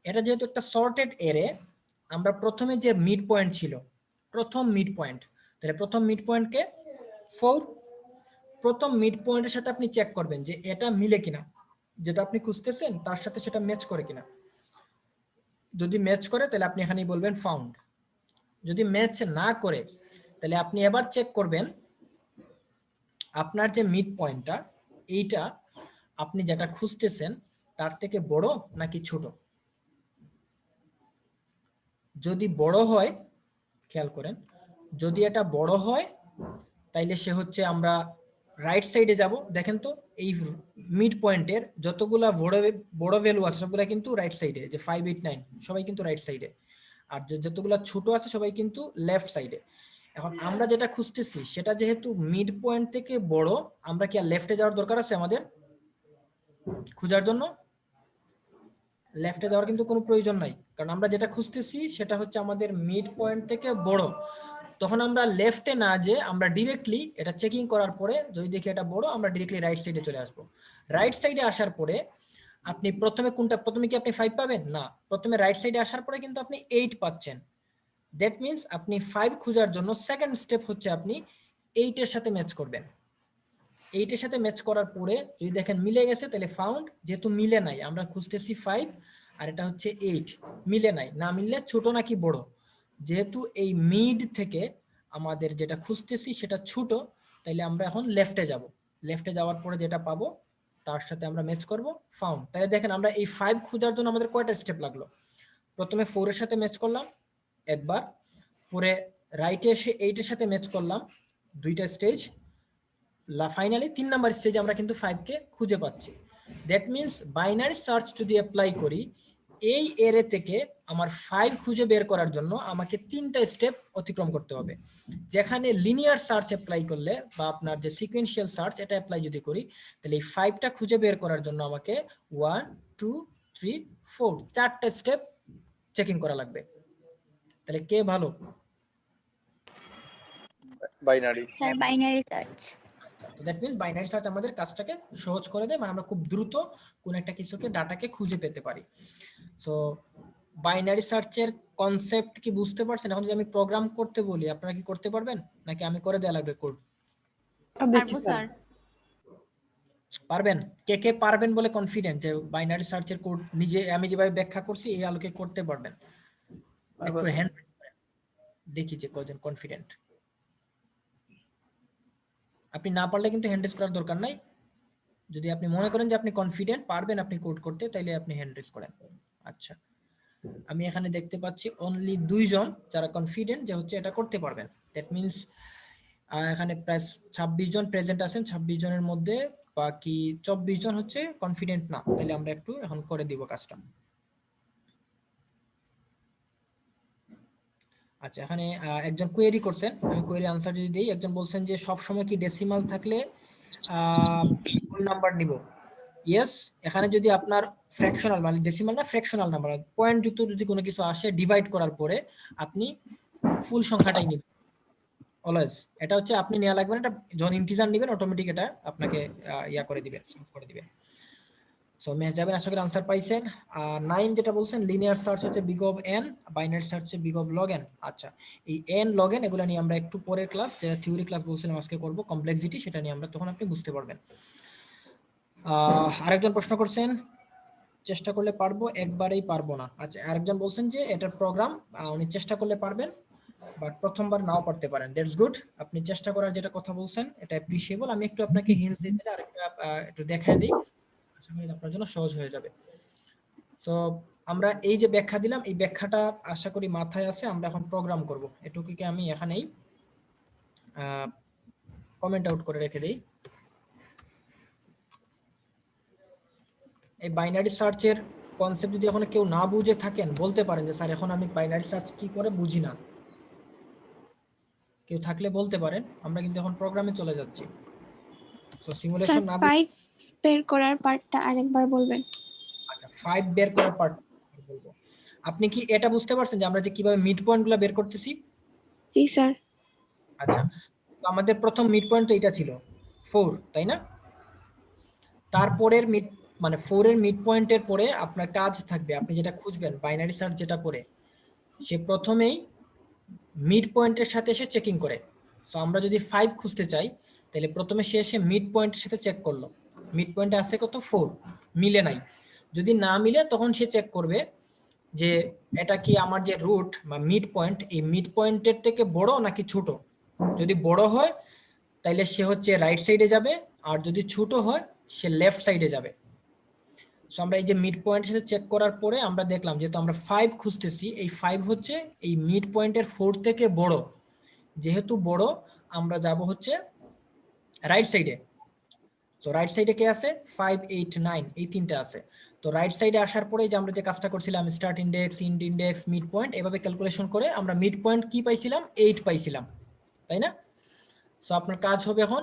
এটা যেহেতু একটা সর্টেড এরে, আমরা প্রথমে যে মিড পয়েন্ট ছিল, প্রথম মিড পয়েন্ট, তাহলে প্রথম মিড পয়েন্টকে 4, প্রথম মিড পয়েন্টের সাথে আপনি চেক করবেন যে এটা মিলে কিনা, যেটা আপনি খুঁজতেছেন তার সাথে সেটা ম্যাচ করে কিনা। যদি ম্যাচ করে তাহলে আপনি এখানেই বলবেন ফাউন্ড। যদি ম্যাচ না করে তাহলে আপনি এবার চেক করবেন আপনার যে মিড পয়েন্টটা এইটা আপনি যেটা খুঁজতেছেন তার থেকে বড় নাকি ছোট। যদি বড় হয়, খেয়াল করেন, যদি এটা বড় হয় তাইলে সে হচ্ছে আমরা রাইট সাইডে যাব, দেখেন তো এই মিড পয়েন্টের যতগুলা বড় ভ্যালু আছে সবগুলা কিন্তু রাইট সাইডে, যে 589 সবাই কিন্তু রাইট সাইডে, আর যতগুলা ছোট আছে সবাই কিন্তু লেফট সাইডে। এখন আমরা যেটা খুঁজতেছি সেটা যেহেতু মিড পয়েন্ট থেকে বড়, আমরা কি আর লেফটে যাওয়ার দরকার আছে আমাদের খোঁজার জন্য? লেফটে যাওয়ার কিন্তু কোনো প্রয়োজন নাই, কারণ আমরা যেটা খুঁজতেছি সেটা হচ্ছে আমাদের মিড পয়েন্ট থেকে বড়। তখন আমরা লেফটে না যে আমরা ডিরেক্টলি এটা চেকিং করার পরে যদি দেখি এটা বড়, আমরা ডিরেক্টলি রাইট সাইডে চলে আসবো। রাইট সাইডে আসার পরে আপনি প্রথমে কি আপনি 5 পাবেন না, প্রথমে রাইট সাইডে আসার পরে কিন্তু আপনি 8 পাচ্ছেন। দ্যাট মিন্স আপনি 5 খোঁজার জন্য সেকেন্ড স্টেপ হচ্ছে আপনি 8 এর সাথে ম্যাচ করবেন। 8 এর সাথে ম্যাচ করার পরে যদি দেখেন মিলে গেছে তাহলে ফাউন্ড, যেহেতু মিলে নাই আমরা খুঁজতেছি 5 আর এটা হচ্ছে 8, মিলে নাই, না মিললে ছোট নাকি বড়, যেহেতু এই মিড থেকে আমাদের যেটা খুঁজতেছি সেটা ছোট, তাইলে আমরা এখন লেফটে যাব। লেফটে যাওয়ার পরে যেটা পাবো তার সাথে আমরা ম্যাচ করব ফাউন্ড। তাহলে দেখেন আমরা এই 5 খোঁজার জন্য আমাদের কয়টা স্টেপ লাগলো? প্রথমে 4 এর সাথে ম্যাচ করলাম একবার, পরে রাইটে এসে 8 এর সাথে ম্যাচ করলাম দুইটা স্টেজ, ফাইনালি 3 নাম্বার স্টেজে আমরা কিন্তু 5 কে খুঁজে পাচ্ছি। দ্যাট মিন্স বাইনারি সার্চ যদি অ্যাপ্লাই করি, এই এরে থেকে আমার 5 খুঁজে বের করার জন্য আমাকে 3টা স্টেপ অতিক্রম করতে হবে। যেখানে লিনিয়ার সার্চ অ্যাপ্লাই করলে বা আপনার যে সিকোয়েন্সিয়াল সার্চ এটা অ্যাপ্লাই যদি করি, তাহলে এই 5টা খুঁজে বের করার জন্য আমাকে 1 2 3 4 4টা স্টেপ চেকিং করা লাগবে। তাহলে কে ভালো? Binary. Sir binary search. That means binary search আমাদের কাজটাকে সহজ করে দেয়, মানে আমরা খুব দ্রুত কোন একটা কিছুকে ডাটাকে খুঁজে পেতে পারি। সো বাইনারি সার্চের কনসেপ্ট কি বুঝতে পারছেন? এখন যদি আমি প্রোগ্রাম করতে বলি আপনারা কি করতে পারবেন নাকি আমি করে দেয়া লাগবে কোড? পারবো স্যার। পারবেন? কে কে পারবেন বলে কনফিডেন্ট যে বাইনারি সার্চের কোড নিজে আমি যেভাবে ব্যাখ্যা করছি এই আলোকে করতে পারবেন? একটু হ্যান্ড দেখি যে কজন কনফিডেন্ট। আপনি না পারলে কিন্তু হ্যান্ড রেজ করার দরকার নাই। যদি আপনি মনে করেন যে আপনি কনফিডেন্ট পারবেন আপনি কোড করতে, তাইলে আপনি হ্যান্ড রেজ করেন। আচ্ছা, আমি এখানে দেখতে পাচ্ছি অনলি 2 জন যারা কনফিডেন্ট যে হচ্ছে এটা করতে পারবেন। দ্যাট মিন্স এখানে প্রায় 26 জন প্রেজেন্ট আছেন, 26 জনের মধ্যে বাকি 24 জন হচ্ছে কনফিডেন্ট না। তাহলে আমরা একটু এখন করে দিব কাজটা। আচ্ছা, এখানে একজন কোয়েরি করছেন, আমি কোয়েরি আনসার যদি দেই, একজন বলছেন যে সব সময় কি ডেসিমাল থাকলে ফুল নাম্বার নিব? ইয়েস, এখানে যদি আপনার ফ্র্যাকশনাল মানে ডেসিমাল না ফ্র্যাকশনাল নাম্বার পয়েন্ট যুক্ত যদি কোনো কিছু আসে ডিভাইড করার পরে আপনি ফুল সংখ্যাটাই নেবেন অলওয়েজ। এটা হচ্ছে আপনি নেওয়া লাগবে না, এটা যখন ইন্টিজার নেবেন অটোমেটিক এটা আপনাকে ইয়া করে দিবে, সলভ করে দিবে। সো মেহজাবিন আশা করি আনসার পাইছেন। আর 9 যেটা বলছেন লিনিয়ার সার্চ হচ্ছে big of n, binary search হচ্ছে বিগ অফ লগ n। আচ্ছা, এই n log n এগুলো নিয়ে আমরা একটু পরের ক্লাস, যেটা থিওরি ক্লাস বলছিলাম আজকে করব কমপ্লেক্সিটি, সেটা নিয়ে আমরা তখন আপনি বুঝতে পারবেন। আরেকজন প্রশ্ন করছেন চেষ্টা করলে পারবো একবারেই পারবো না। আচ্ছা, আরেকজন বলছেন যে এটার প্রোগ্রাম উনি চেষ্টা করলে পারবেন বাট প্রথমবার নাও পারতে পারেন। দ্যাটস গুড, আপনি চেষ্টা করার যেটা কথা বলছেন এটা অ্যাপ্রিশিয়েবল। আমি একটু আপনাকে হিন্ট দিতে আরেকটা একটু দেখায় দিই, আশা করি আপনার জন্য সহজ হয়ে যাবে। সো আমরা এই যে ব্যাখ্যা দিলাম এই ব্যাখ্যাটা আশা করি মাথায় আছে। আমরা এখন প্রোগ্রাম করব, এটুকুকে আমি এখানেই কমেন্ট আউট করে রেখে দেই। এই বাইনারি সার্চের কনসেপ্ট যদি এখন কেউ না বুঝে থাকেন বলতে পারেন যে স্যার এখন আমি বাইনারি সার্চ কি করে বুঝি না, কেউ থাকলে বলতে পারেন। আমরা কিন্তু এখন প্রোগ্রামে চলে যাচ্ছি। তো সিমুলেশন না 5 বের করার পার্টটা আরেকবার বলবেন? আচ্ছা, 5 বের করার পার্ট বলবো। আপনি কি এটা বুঝতে পারছেন যে আমরা যে কিভাবে মিড পয়েন্টগুলো বের করতেছি? জি স্যার। আচ্ছা, তো আমাদের প্রথম মিড পয়েন্ট তো এটা ছিল 4, তাই না? তারপরের মিড মানে 4 এর মিড পয়েন্টের পরে আপনার কাজ থাকবে, আপনি যেটা খুঁজবেন বাইনারি সার্চ যেটা করে সে প্রথমেই মিড পয়েন্টের সাথে এসে চেকিং করে। সো আমরা যদি 5 খুঁজতে চাই তাহলে প্রথমে সে এসে মিড পয়েন্টের সাথে চেক করলো, মিড পয়েন্টে আছে কত 4, মিলে নাই। যদি না মিলে তখন সে চেক করবে যে এটা কি আমার যে রুট বা মিড পয়েন্ট এই মিড পয়েন্টের থেকে বড় নাকি ছোট। যদি বড় হয় তাইলে সে হচ্ছে রাইট সাইডে যাবে, আর যদি ছোট হয় সে লেফট সাইডে যাবে। সো আমরা এই যে মিড পয়েন্টের সাথে চেক করার পরে আমরা দেখলাম যেহেতু আমরা 5 খুঁজতেছি, এই 5 হচ্ছে এই মিড পয়েন্টের 4 থেকে বড়, যেহেতু বড় আমরা যাব হচ্ছে রাইট সাইডে। তো রাইট সাইডে কে আছে 5 8 9 এই তিনটা আছে। তো রাইট সাইডে আসার পরে যে আমরা যে কাজটা করছিলাম start index end index mid point এভাবে ক্যালকুলেশন করে আমরা মিড পয়েন্ট কি পাইছিলাম 8 পাইছিলাম, তাই না? সো আপনার কাজ হবে এখন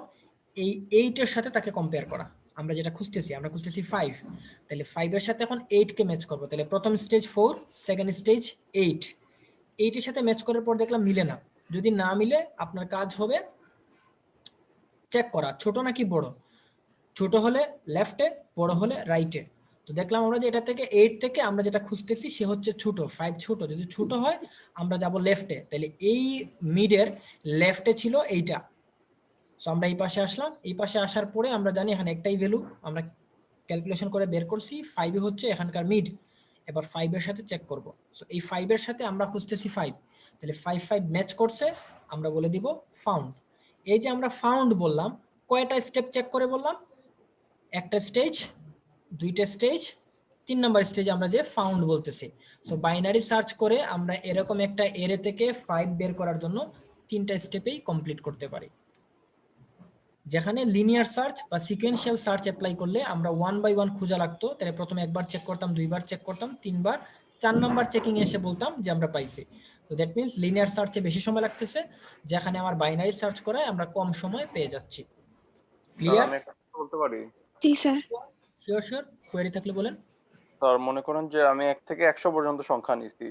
এই 8 এর সাথে তাকে কম্পেয়ার করা। আমরা যেটা খুঁজতেছি, আমরা খুঁজতেছি 5, তাহলে 5 এর সাথে এখন 8 কে ম্যাচ করব। তাহলে প্রথম স্টেজ 4, সেকেন্ড স্টেজ 8, 8 এর সাথে ম্যাচ করার পর দেখলাম মিলে না। যদি না মিলে আপনার কাজ হবে চেক করা ছোট নাকি বড়। ছোট হলে লেফটে, বড় হলে রাইটে। তো দেখলাম আমরা যে এটা থেকে 8 থেকে আমরা যেটা খুঁজতেছি সে হচ্ছে ছোট, 5 ছোট। যদি ছোট হয় আমরা যাব লেফটে, তাহলে এই মিডের লেফটে ছিল এইটা। সো আমরা এই পাশে আসলাম, এই পাশে আসার পরে আমরা জানি এখানে একটাই ভ্যালু আমরা ক্যালকুলেশন করে বের করছি 5 হচ্ছে এখানকার মিড। এবার 5 এর সাথে চেক করব। সো এই 5 এর সাথে আমরা খুঁজতেছি 5, তাহলে 5 5 ম্যাচ করছে, আমরা বলে দিব ফাউন্ড। এই যে আমরা ফাউন্ড বললাম, কয়টা স্টেপ চেক করে বললাম? একটা স্টেজ, দুইটা স্টেজ, 3 নাম্বার স্টেজে আমরা যে ফাউন্ড বলতেছি। সো বাইনারি সার্চ করে আমরা এরকম একটা এরে থেকে 5 বের করার জন্য 3টা স্টেপেই কমপ্লিট করতে পারি। যেখানে লিনিয়ার সার্চ বা সিকোয়েন্সিয়াল সার্চ অ্যাপ্লাই করলে আমরা 1 বাই 1 খোঁজা লাগতো, তাহলে প্রথমে একবার চেক করতাম, দুইবার চেক করতাম, তিনবার, 4 নাম্বার চেকিং এসে বলতাম যে আমরা পাইছি। তো দ্যাট মিন্স লিনিয়ার সার্চে বেশি সময় লাগতেছে, যেখানে আমার বাইনারি সার্চ করায় আমরা কম সময় পেয়ে যাচ্ছি। ক্লিয়ার? আমি একটা কথা বলতে পারি? জি স্যার। শিওর শিওর, কোয়েরি থাকলে বলেন। স্যার মনে করেন যে আমি 1 থেকে 100 পর্যন্ত সংখ্যা নিছি।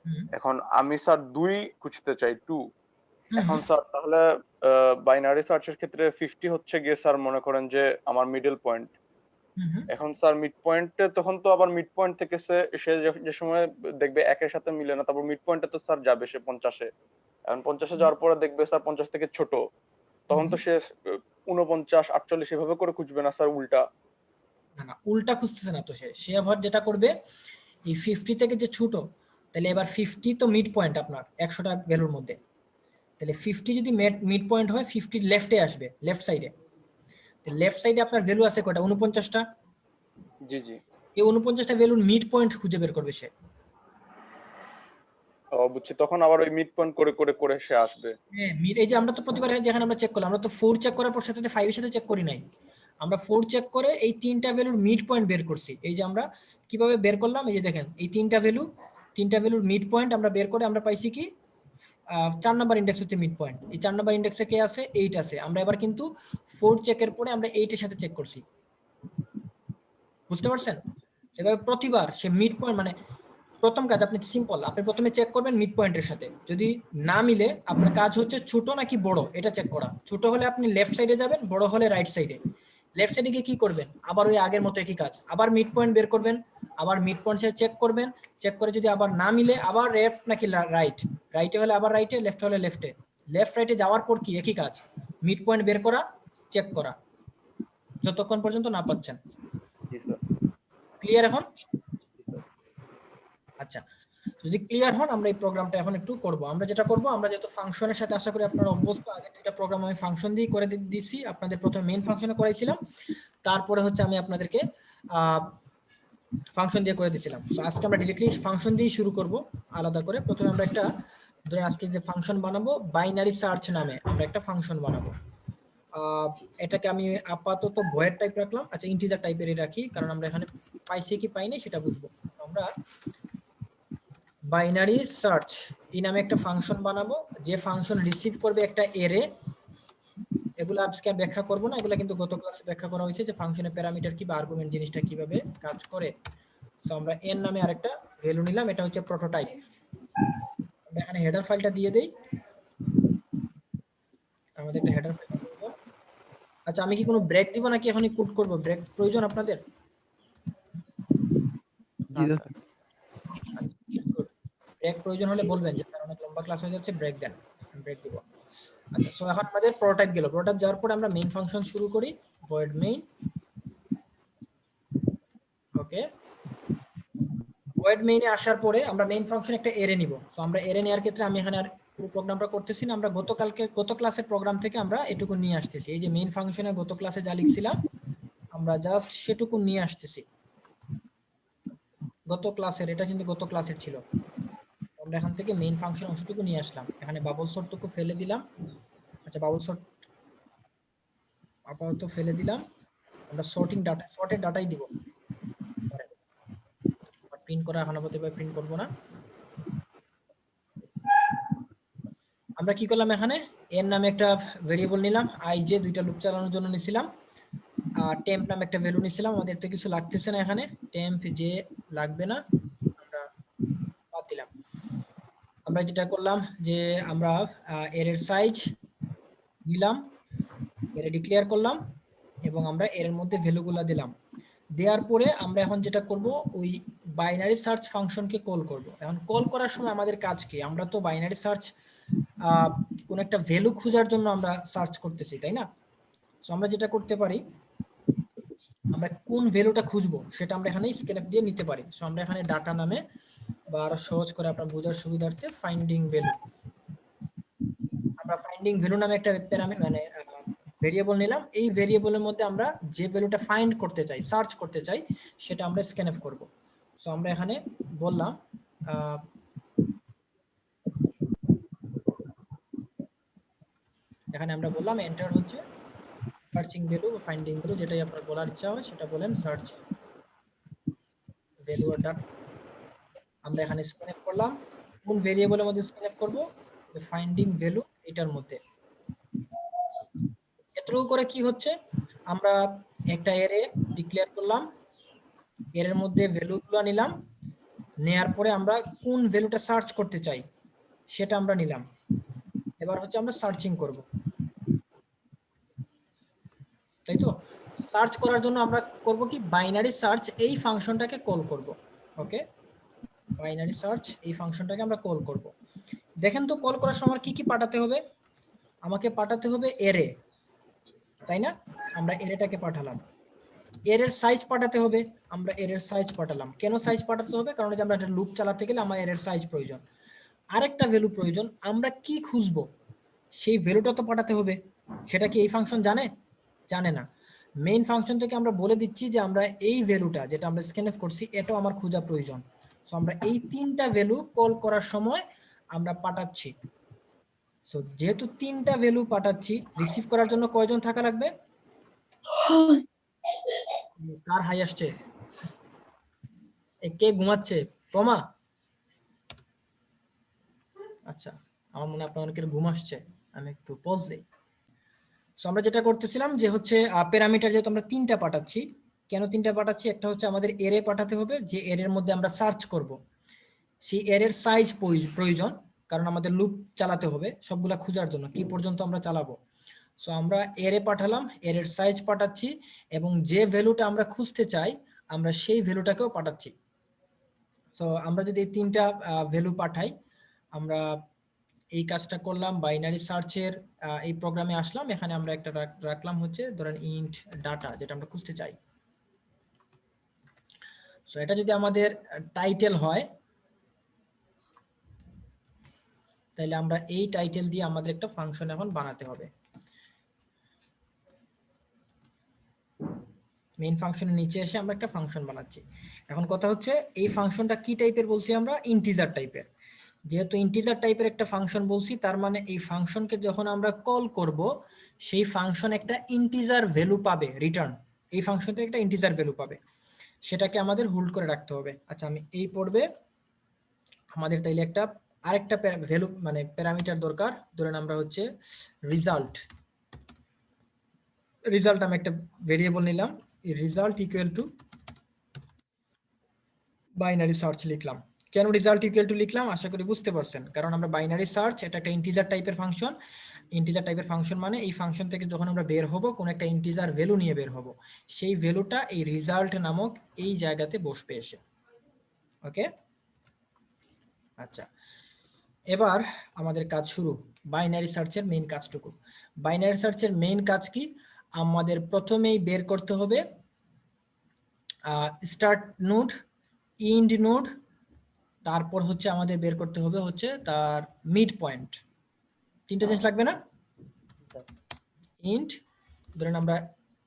হুম, এখন আমি স্যার 2 খুঁজতে চাই, 2। হুম, এখন স্যার তাহলে বাইনারি সার্চের ক্ষেত্রে 50 হচ্ছে গিয়ে স্যার মনে করেন যে আমার মিডল পয়েন্ট। হুম, হুম, এখন স্যার মিড পয়েন্টে তখন তো আবার মিড পয়েন্ট থেকে সে যে সময় দেখবে 1 এর সাথে মিলে না, তারপর মিড পয়েন্টে তো স্যার যাবে সে 50-এ। এখন 50-এ যাওয়ার পরে দেখবে স্যার 50 থেকে ছোট, তখন তো সে 49 48 এভাবে করে খুঁজবে না স্যার উল্টা? না না, উল্টা খুঁজতেছে না তো সে। সে আবার যেটা করবে এই 50 থেকে যে ছোট, তাহলে এবার 50 তো মিড পয়েন্ট আপনার 100টা ভ্যালুর মধ্যে, তাহলে 50 যদি মিড পয়েন্ট হয় 50 লেফটে আসবে, লেফট সাইডে। লেফট সাইডে আপনার ভ্যালু আছে কয়টা? 49টা। জি জি। এই 49টা ভ্যালুর মিড পয়েন্ট খুঁজে বের করবে সে। বুঝছি, তখন আবার ওই মিড পয়েন্ট করে করে করে সে আসবে। হ্যাঁ, মিড, এই যে আমরা তো প্রতিবার যেখানে আমরা চেক করলাম, আমরা তো 4 চেক করার পর সাথে 5 এর সাথে চেক করি নাই। আমরা 4 চেক করে এই 3টা ভ্যালুর মিড পয়েন্ট বের করছি। এই যে আমরা কিভাবে বের করলাম, এই যে দেখেন এই 3টা ভ্যালুর মিড পয়েন্ট আমরা বের করে আমরা পাইছি কি 4 নাম্বার ইনডেক্স হচ্ছে মিড পয়েন্ট। এই 4 নাম্বার ইনডেক্সে কে আছে? 8 আছে। আমরা এবার কিন্তু 4 চেকের পরে আমরা 8 এর সাথে চেক করছি। বুঝতে পারছেন? এভাবে প্রতিবার সে মিড পয়েন্ট, মানে প্রথম কাজ আপনি সিম্পল, আপনি প্রথমে চেক করবেন মিড পয়েন্টের সাথে। যদি না মিলে আপনার কাজ হচ্ছে ছোট নাকি বড় এটা চেক করা। ছোট হলে আপনি লেফট সাইডে যাবেন, বড় হলে রাইট সাইডে। লেফট সাইডে গিয়ে কি করবেন? আবার ওই আগের মতো একই কাজ, আবার মিড পয়েন্ট বের করবেন, আবার মিড পয়েন্ট সে চেক করবেন। চেক করে যদি আবার না মিলে আবার লেফট নাকি রাইট, রাইটে হলে আবার রাইটে, লেফট হলে লেফটে। লেফট রাইটে যাওয়ার পর কি একই কাজ, মিড পয়েন্ট বের করা, চেক করা, যতক্ষণ পর্যন্ত না পাচ্ছেন। জি স্যার। ক্লিয়ার এখন? আচ্ছা, যদি ক্লিয়ার হন আমরা এই প্রোগ্রামটা এখন একটু করব। আমরা যেটা করব, আমরা যেহেতু ফাংশনের সাথে আশা করি আপনারা অভ্যস্ত, আগে দুইটা প্রোগ্রাম আমি ফাংশন দিয়ে করে দিয়েছি আপনাদের। প্রথমে মেইন ফাংশনে করাইছিলাম, তারপরে হচ্ছে আমি আপনাদেরকে ফাংশন দিয়ে করে দিয়েছিলাম। তো আজকে আমরা ডিরেক্টলি ফাংশন দিয়ে শুরু করব আলাদা করে। প্রথমে আমরা একটা, ধরেন আজকে যে ফাংশন বানাবো বাইনারি সার্চ নামে আমরা একটা ফাংশন বানাবো। এটাকে আমি আপাতত ভয়েড টাইপ রাখলাম। আচ্ছা, ইন্টিজার টাইপেরই রাখি, কারণ আমরা এখানে পাইছি কি পাইনি সেটা বুঝবো। আমরা বাইনারি সার্চ এই নামে একটা ফাংশন বানাবো, যে ফাংশন রিসিভ করবে একটা এরে। এগুলো আজকে আর ব্যাখ্যা করব না, এগুলো কিন্তু গত ক্লাসে ব্যাখ্যা করা হয়েছে যে ফাংশনের প্যারামিটার কি বা আর্গুমেন্ট জিনিসটা কিভাবে কাজ করে। সো আমরা এন নামে আরেকটা ভ্যালু নিলাম, এটা হচ্ছে প্রোটোটাইপ। আমরা এখানে হেডার ফাইলটা দিয়ে দেই, আমাদের একটা হেডার ফাইল প্রয়োজন। আচ্ছা, আমি কি কোনো ব্রেক দিব নাকি এখনই কোড করব? ব্রেক প্রয়োজন আপনাদের? জি স্যার। ব্রেক প্রয়োজন হলে বলবেন, যে কারণ অনেক লম্বা ক্লাস হয়ে যাচ্ছে, ব্রেক দেন, ব্রেক দিব। আচ্ছা, সো এখন আমাদের প্রোটোটাইপ গেল। প্রোটোটাইপ যাওয়ার পরে আমরা মেইন ফাংশন শুরু করি, ভয়েড মেইন। ওকে, ভয়েড মেইনে আসার পরে আমরা মেইন ফাংশন একটা এরে নিব। সো আমরা এরে নেওয়ার ক্ষেত্রে আমি এখানে আর পুরো প্রোগ্রামটা করতেছি না, আমরা গত ক্লাসের প্রোগ্রাম থেকে আমরা এটুকু নিয়ে আসতেছি। এই যে মেইন ফাংশনে গত ক্লাসে যা লিখছিলাম আমরা জাস্ট সেটুকু নিয়ে আসতেছি গত ক্লাসের। এটা কিন্তু গত ক্লাসের ছিল। আমরা এখান থেকে মেইন ফাংশন অংশটুকু নিয়ে আসলাম, এখানে বাবল শর্টটুকু ফেলে দিলাম। আচ্ছা, বাবল শর্ট আপাতত ফেলে দিলাম। আমরা সর্টেড ডাটাই দিব। প্রিন্ট করা এখন আপাতত প্রিন্ট করব না। আমরা কি করলাম, এখানে এর নামে একটা ভেরিয়েবল নিলাম, আই জে দুইটা লুপ চালানোর জন্য নিছিলাম, আর টেম্প নামে একটা ভ্যালু নিছিলাম। আমাদের তো কিছু লাগতেছে না এখানে, টেম্প জে লাগবে না, আমরা বাদ দিলাম। আমরা যেটা করলাম যে আমরা এর সাইজ নিলাম, এর ডিক্লেয়ার করলাম এবং আমরা এর মধ্যে ভ্যালুগুলো দিলাম। দেওয়ার পরে আমরা এখন যেটা করব, ওই বাইনারি সার্চ ফাংশনকে কল করব। এখন কল করার সময় আমাদের কাজ কি, আমরা তো বাইনারি সার্চ কোন একটা ভ্যালু খোঁজার জন্য আমরা সার্চ করতেছি, তাই না? সো আমরা যেটা করতে পারি, আমরা কোন ভ্যালুটা খুঁজবো সেটা আমরা এখানে স্ক্যানফ দিয়ে নিতে পারি। সো আমরা এখানে ডাটা নামে, বা আরো সহজ করে আপনার বোঝার সুবিধার্থে ফাইন্ডিং ভ্যালু, আমরা ফাইন্ডিং ভ্যালু নামে একটা ভেরিয়েবল নিলাম। এই ভেরিয়েবলের মধ্যে আমরা যে ভ্যালুটা ফাইন্ড করতে চাই, সার্চ করতে চাই, সেটা আমরা স্ক্যানফ করব। সো আমরা এখানে বললাম এন্টার হচ্ছে সার্চিং ভ্যালু বা ফাইন্ডিং ভ্যালু, যেটাই আপনার বলার ইচ্ছা হয় সেটা বলেন, সার্চ ভ্যালু আর ডাটা। আমরা এখানে স্ক্যানফ করলাম, কোন ভেরিয়েবলের মধ্যে স্ক্যানফ করব, ফাইন্ডিং ভ্যালু এটার মধ্যে। এতটুকু করে কি হচ্ছে, আমরা একটা অ্যারে ডিক্লেয়ার করলাম, এর মধ্যে ভ্যালুগুলো নিলাম, নেয়ার পরে আমরা কোন ভ্যালুটা সার্চ করতে চাই সেটা আমরা নিলাম। এবার হচ্ছে আমরা সার্চিং করব, তাই তো? সার্চ করার জন্য আমরা করব কি, বাইনারি সার্চ এই ফাংশনটাকে কল করব। ওকে, বাইনারি সার্চ এই ফাংশনটাকে আমরা কল করব। দেখেন তো কল করার সময় কি কি পাঠাতে হবে, আমাকে পাঠাতে হবে অ্যারে, তাই না? আমরা অ্যারেটাকে পাঠালাম। এর সাইজ পাঠাতে হবে, আমরা এর সাইজ পাঠালাম। কেন সাইজ পাঠাতে হবে? কারণ যে আমরা একটা লুপ চালাতে গেলে আমার এর সাইজ প্রয়োজন। আরেকটা ভ্যালু প্রয়োজন, আমরা কি খুঁজবো সেই ভ্যালুটা তো পাঠাতে হবে। সেটা কি এই ফাংশন জানে? জানে না। মেইন ফাংশন থেকে আমরা বলে দিচ্ছি যে আমরা এই ভ্যালুটা যেটা আমরা স্ক্যানফ করছি এটাও আমার খোঁজা প্রয়োজন। সো আমরা এই তিনটা ভ্যালু কল করার সময় আমরা পাঠাচ্ছি। সো যেহেতু তিনটা ভ্যালু পাঠাচ্ছি, রিসিভ করার জন্য কয়জন থাকা লাগবে? কার হাই আসছে? কে ঘুমাচ্ছে? প্রমা? আচ্ছা, আমার মনে হয় আপনার অনেকের ঘুম আসছে, আমি একটু পজ দেই। সো আমরা যেটা করতেছিলাম যে হচ্ছে প্যারামিটার যেহেতু আমরা তিনটা পাঠাচ্ছি, কেন তিনটা পাঠাচ্ছি? একটা হচ্ছে আমাদের এরে পাঠাতে হবে, যে এর মধ্যে আমরা সার্চ করব, সেই এর সাইজ প্রয়োজন, কারণ আমাদের লুপ চালাতে হবে সবগুলা খোঁজার জন্য, কি পর্যন্ত আমরা চালাবো। সো আমরা এরে পাঠালাম, এর সাইজ পাঠাচ্ছি, এবং যে ভ্যালুটা আমরা খুঁজতে চাই আমরা সেই ভ্যালুটাকেও পাঠাচ্ছি। সো আমরা যদি এই তিনটা ভ্যালু পাঠাই, আমরা এই কাজটা করলাম। বাইনারি সার্চের এই প্রোগ্রামে আসলাম, এখানে আমরা একটা রাখলাম হচ্ছে ধরেন ইন্ট ডাটা, যেটা আমরা খুঁজতে চাই। সো এটা যদি আমাদের টাইটেল হয়, তাহলে আমরা এই টাইটেল দিয়ে আমাদের একটা ফাংশন এখন বানাতে হবে। মেইন ফাংশনের নিচে এসে আমরা একটা ফাংশন বানাচ্ছি। এখন কথা হচ্ছে এই ফাংশনটা কি টাইপের বলছি আমরা? ইন্টিজার টাইপের। যেহেতু ইন্টিজার টাইপের একটা ফাংশন বলছি, তার মানে এই ফাংশনকে যখন আমরা কল করব, সেই ফাংশন একটা ইন্টিজার ভ্যালু পাবে রিটার্ন। এই ফাংশন থেকে একটা ইন্টিজার ভ্যালু পাবে, সেটাকে আমাদের হোল্ড করে রাখতে হবে। আচ্ছা, আমি এই পড়বে আমাদের তাইলে একটা আরেকটা ভ্যালু মানে প্যারামিটার দরকার। ধরেন আমরা হচ্ছে রিজাল্ট আমি একটা ভেরিয়েবল নিলাম, result equal to binary search লিখলাম। কেন রিজাল্ট ইকুয়াল টু লিখলাম আশা করি বুঝতে পারছেন, কারণ আমরা বাইনারি সার্চ এটা একটা ইন্টিজার টাইপের ফাংশন। ইন্টিজার টাইপের ফাংশন মানে এই ফাংশন থেকে যখন আমরা বের হব, কোন একটা ইন্টিজার ভ্যালু নিয়ে বের হব, সেই ভ্যালুটা এই রিজাল্ট নামক এই জায়গাতে বসবে এসে। ওকে, আচ্ছা, এবার আমাদের কাজ শুরু। বাইনারি সার্চের মেইন কাজটুকু। বাইনারি সার্চের মেইন কাজ কি? আমাদের প্রথমেই বের করতে হবে স্টার্ট নোড, ইন্ড নোড, তারপর হচ্ছে আমাদের বের করতে হবে হচ্ছে তার মিড পয়েন্ট। তিনটা জিনিস লাগবে না? ইন্ড, ধরেন আমরা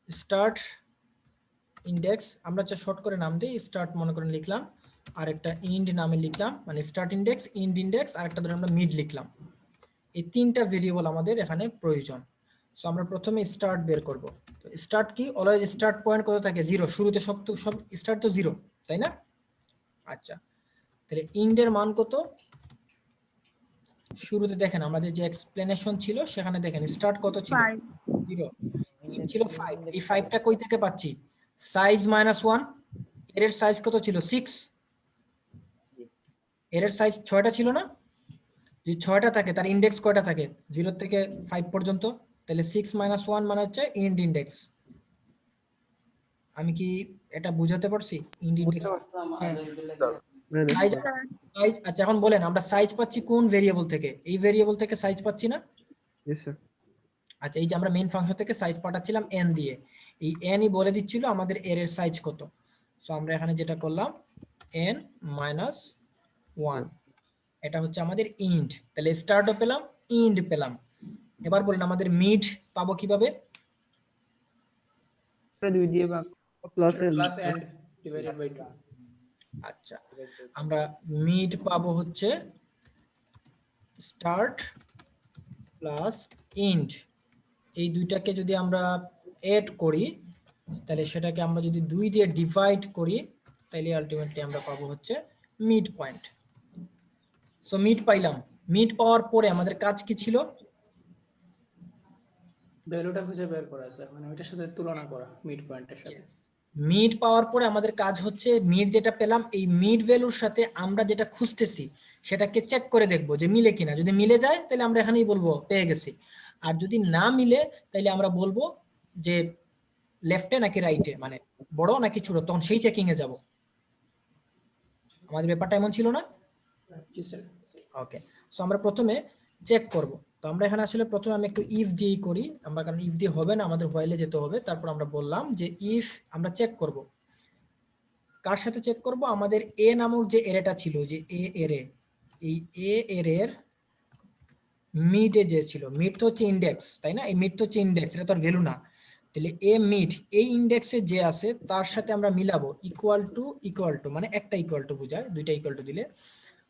স্টার্ট ইন্ডেক্স, আমরা যা শর্ট করে নাম দিই, স্টার্ট মনে করেন লিখলাম, আর একটা ইন্ড নামে লিখলাম, মানে স্টার্ট ইন্ডেক্স, ইন্ড ইন্ডেক্স, আর একটা ধরে আমরা মিড লিখলাম। এই তিনটা ভেরিয়েবল আমাদের এখানে প্রয়োজন। সো আমরা প্রথমে স্টার্ট বের করব। তো স্টার্ট কি, অলওয়েজ স্টার্ট পয়েন্ট কত থাকে 0, শুরুতে সব স্টার্ট তো 0, তাই না? আচ্ছা, তাহলে ইন্ড এর মান কত? শুরুতে দেখেন আমাদের যে এক্সপ্লেনেশন ছিল সেখানে দেখেন স্টার্ট কত ছিল? 0, ইন্ড ছিল 5। এই 5টা কই থেকে পাচ্ছি? সাইজ -1, এর সাইজ কত ছিল? 6। এর সাইজ 6টা ছিল না? যদি 6টা থাকে তার ইন্ডেক্স কয়টা থাকে 0 থেকে 5 পর্যন্ত? তাহলে 6 - 1 মানে হচ্ছে ইন্ড ইন্ডেক্স। আমি কি এটা বুঝাতে পারছি? ইন্ড ইন্ডেক্স সাইজ। আচ্ছা এখন বলেন আমরা সাইজ পাচ্ছি কোন ভেরিয়েবল থেকে? এই ভেরিয়েবল থেকে সাইজ পাচ্ছি না? Yes, sir. আচ্ছা, এই যে আমরা মেইন ফাংশন থেকে সাইজ পাঠাচ্ছিলাম n দিয়ে, এই n ই বলে দিচ্ছিল আমাদের এর সাইজ কত। সো আমরা এখানে যেটা করলাম n - 1, এটা হচ্ছে আমাদের ইন্ড। তাহলে স্টার্টও পেলাম, ইন্ড পেলাম। এবার বলেন আমাদের মিড পাবো কিভাবে? দুই দিয়ে ভাগ Plus plus end divided by 2। আচ্ছা, আমরা মিড পাবো হচ্ছে স্টার্ট প্লাস ইন্ড, এই দুইটাকে যদি আমরা এড করি তাহলে সেটাকে আমরা যদি 2 দিয়ে ডিভাইড করি তাহলে আলটিমেটলি আমরা পাবো হচ্ছে মিড পয়েন্ট। সো মিড পাইলাম। মিড পাওয়ার পরে আমাদের কাজ কি ছিল? ভ্যালুটা খুঁজে বের করা স্যার, মানে ওইটার সাথে তুলনা করা মিড পয়েন্টের সাথে। মিড পাওয়ার পরে আমাদের কাজ হচ্ছে মিড যেটা পেলাম এই মিড ভ্যালুর সাথে আমরা যেটা খুঁজতেছি সেটাকে চেক করে দেখবো যে মিলে কিনা। যদি মিলে যায় তাহলে আমরা এখানেই বলবো পেয়ে গেছি, আর যদি না মিলে তাহলে আমরা বলবো যে লেফটে নাকি রাইটে, মানে বড় নাকি ছোট, তখন সেই চেকিং এ যাব। আমাদের ব্যাপারটা এমন ছিল না? জি স্যার। ওকে, সো আমরা প্রথমে চেক করব। তো আমরা এখানে আসলে প্রথমে আমি একটু ইফ দিয়েই করি আমরা, কারণ ইফ দিয়ে হবে না, আমাদের হোয়াইলে যেতে হবে। তারপর আমরা বললাম যে ইফ আমরা চেক করব, কার সাথে চেক করব? আমাদের এ নামক যে এরেটা ছিল, যে এ এরে, এই এ এর মিডে যে ছিল, মিড তো হচ্ছে ইন্ডেক্স, তাই না? এই মিড তো হচ্ছে ইন্ডেক্স, এটা তো আর ভ্যালু না। তাহলে এ মিড এই ইন্ডেক্সে যে আছে তার সাথে আমরা মিলাবো ইকুয়াল টু, মানে একটা ইকুয়াল টু বোঝায়, দুইটা ইকুয়াল টু দিলে।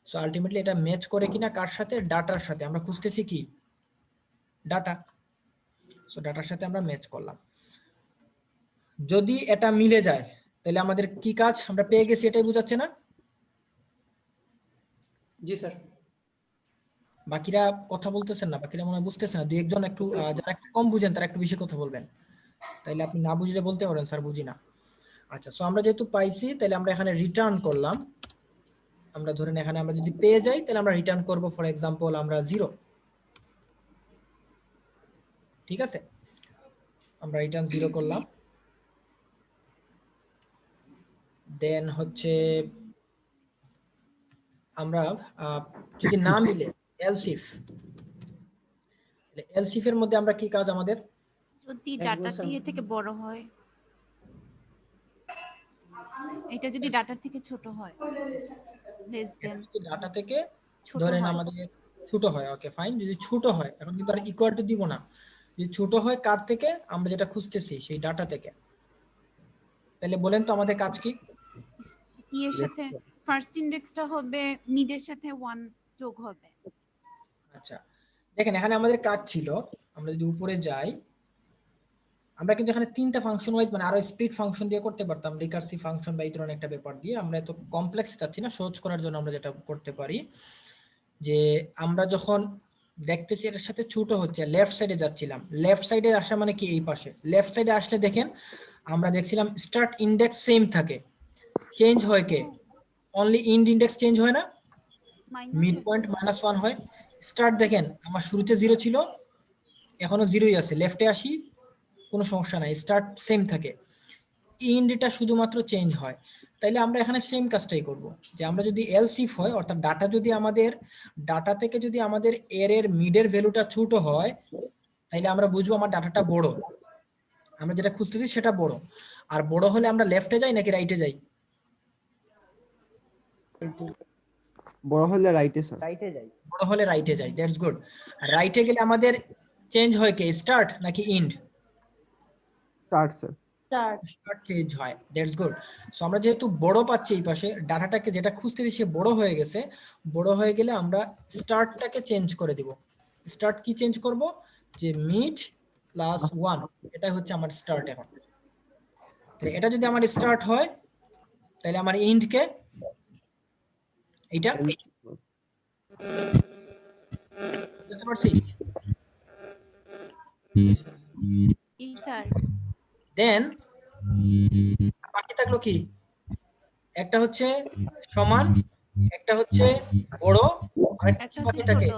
সো আলটিমেটলি এটা ম্যাচ করে কিনা কার সাথে? ডাটার সাথে। আমরা খুঁজতেছি কি? ডাটা। সো ডাটার সাথে আমরা ম্যাচ করলাম। যদি এটা মিলে যায় তাহলে আমাদের কি কাজ? আমরা পেয়ে গেছি, এটাই বোঝাচ্ছে না? জি স্যার। বাকিরা কথা বলতেছেন না, বাকিরা মনে হয় বুঝতেছেন না। দুই একজন একটু যারা একটু কম বুঝেন তারা একটু বেশি কথা বলবেন, তাইলে আপনি না বুঝলে বলতে পারেন স্যার বুঝি না। আচ্ছা, সো আমরা যেহেতু পাইছি তাহলে আমরা এখানে রিটার্ন করলাম। আমরা ধরেন এখানে আমরা যদি পেয়ে যাই তাহলে আমরা রিটার্ন করব ফর এক্সাম্পল আমরা 0, ঠিক আছে? আমরা রিটার্ন 0 করলাম। দেন হচ্ছে আমরা যদি না মিলে এলস ইফ, এলস ইফ এর মধ্যে আমরা কি কাজ আমাদের? যদি ডাটাটি এর থেকে বড় হয়, এটা যদি ডাটার থেকে ছোট হয়, লেস দেন ডাটা থেকে ছোট ধরেন হয়। আমাদের ছোট হয়, ওকে ফাইন। যদি ছোট হয়, এখন কিন্তু আর ইকুয়াল টু দিব না, যদি ছোট হয় কার থেকে? আমরা যেটা খুঁজতেছি সেই ডাটা থেকে। তাহলে বলেন তো আমাদের কাজ কি? ই এর সাথে ফার্স্ট ইন্ডেক্সটা হবে, মিডের সাথে 1 যোগ হবে। আচ্ছা, দেখেন এখানে আমাদের কাজ ছিল, আমরা যদি উপরে যাই আমরা কিন্তু এখানে 3টা ফাংশন ওয়াইজ, মানে আরো স্প্লিট ফাংশন দিয়ে করতে পারতাম, রিকার্সিভ ফাংশন বা এই ধরনের একটা ব্যাপার দিয়ে। আমরা এত কমপ্লেক্স চাচ্ছি না, সহজ করার জন্য আমরা যেটা করতে পারি যে আমরা যখন দেখতেছি এর সাথে ছোট হচ্ছে, লেফট সাইডে যাচ্ছিলাম, লেফট সাইডে আসা মানে কি এই পাশে, লেফট সাইডে আসলে দেখেন আমরা দেখছিলাম স্টার্ট ইন্ডেক্স সেম থাকে, চেঞ্জ হয় কে? অনলি ইন্ড ইন্ডেক্স চেঞ্জ হয় না, মিড পয়েন্ট -1 হয়। স্টার্ট দেখেন আমার শুরুতে 0 ছিল, এখনো 0ই আছে, লেফটে আসি কোনো সমস্যা নাই, স্টার্ট সেম থাকে, ইন্ডটা শুধুমাত্র চেঞ্জ হয়। তাইলে আমরা এখানে সেম কাজটাই করব, যে আমরা যদি এলস ইফ হয়, অর্থাৎ ডাটা যদি আমাদের ডাটা থেকে যদি আমাদের এর মিডের ভ্যালুটা ছোট হয় তাইলে আমরা বুঝবো আমার ডাটাটা বড়, আমরা যেটা খুঁজতেছি সেটা বড়। আর বড় হলে আমরা লেফটে যাই নাকি রাইটে যাই? বড় হলে রাইটে স্যার। রাইটে যাই। বড় হলে রাইটে যাই, দ্যাটস গুড। রাইটে গেলে আমাদের চেঞ্জ হয় কে? স্টার্ট নাকি ইন্ড? Start sir. স্টার্ট চেঞ্জ হয়, দ্যাটস গুড। সো আমরা যেহেতু বড় পাচ্ছি এই পাশে, ডাটাটাকে যেটা খুঁজতেছি সে বড় হয়ে গেছে, বড় হয়ে গেলে আমরা স্টার্টটাকে চেঞ্জ করে দিব। স্টার্ট কি চেঞ্জ করব? যে মিড প্লাস 1, এটাই হচ্ছে আমার স্টার্ট। এখন তাহলে এটা যদি আমার স্টার্ট হয় তাহলে আমার এন্ড কে এটা বুঝতে পারছি। জি স্যার। দেন বাকি থাকলো কি, একটা হচ্ছে সমান, একটা হচ্ছে বড়, আর একটা একটা হচ্ছে বাকি থাকে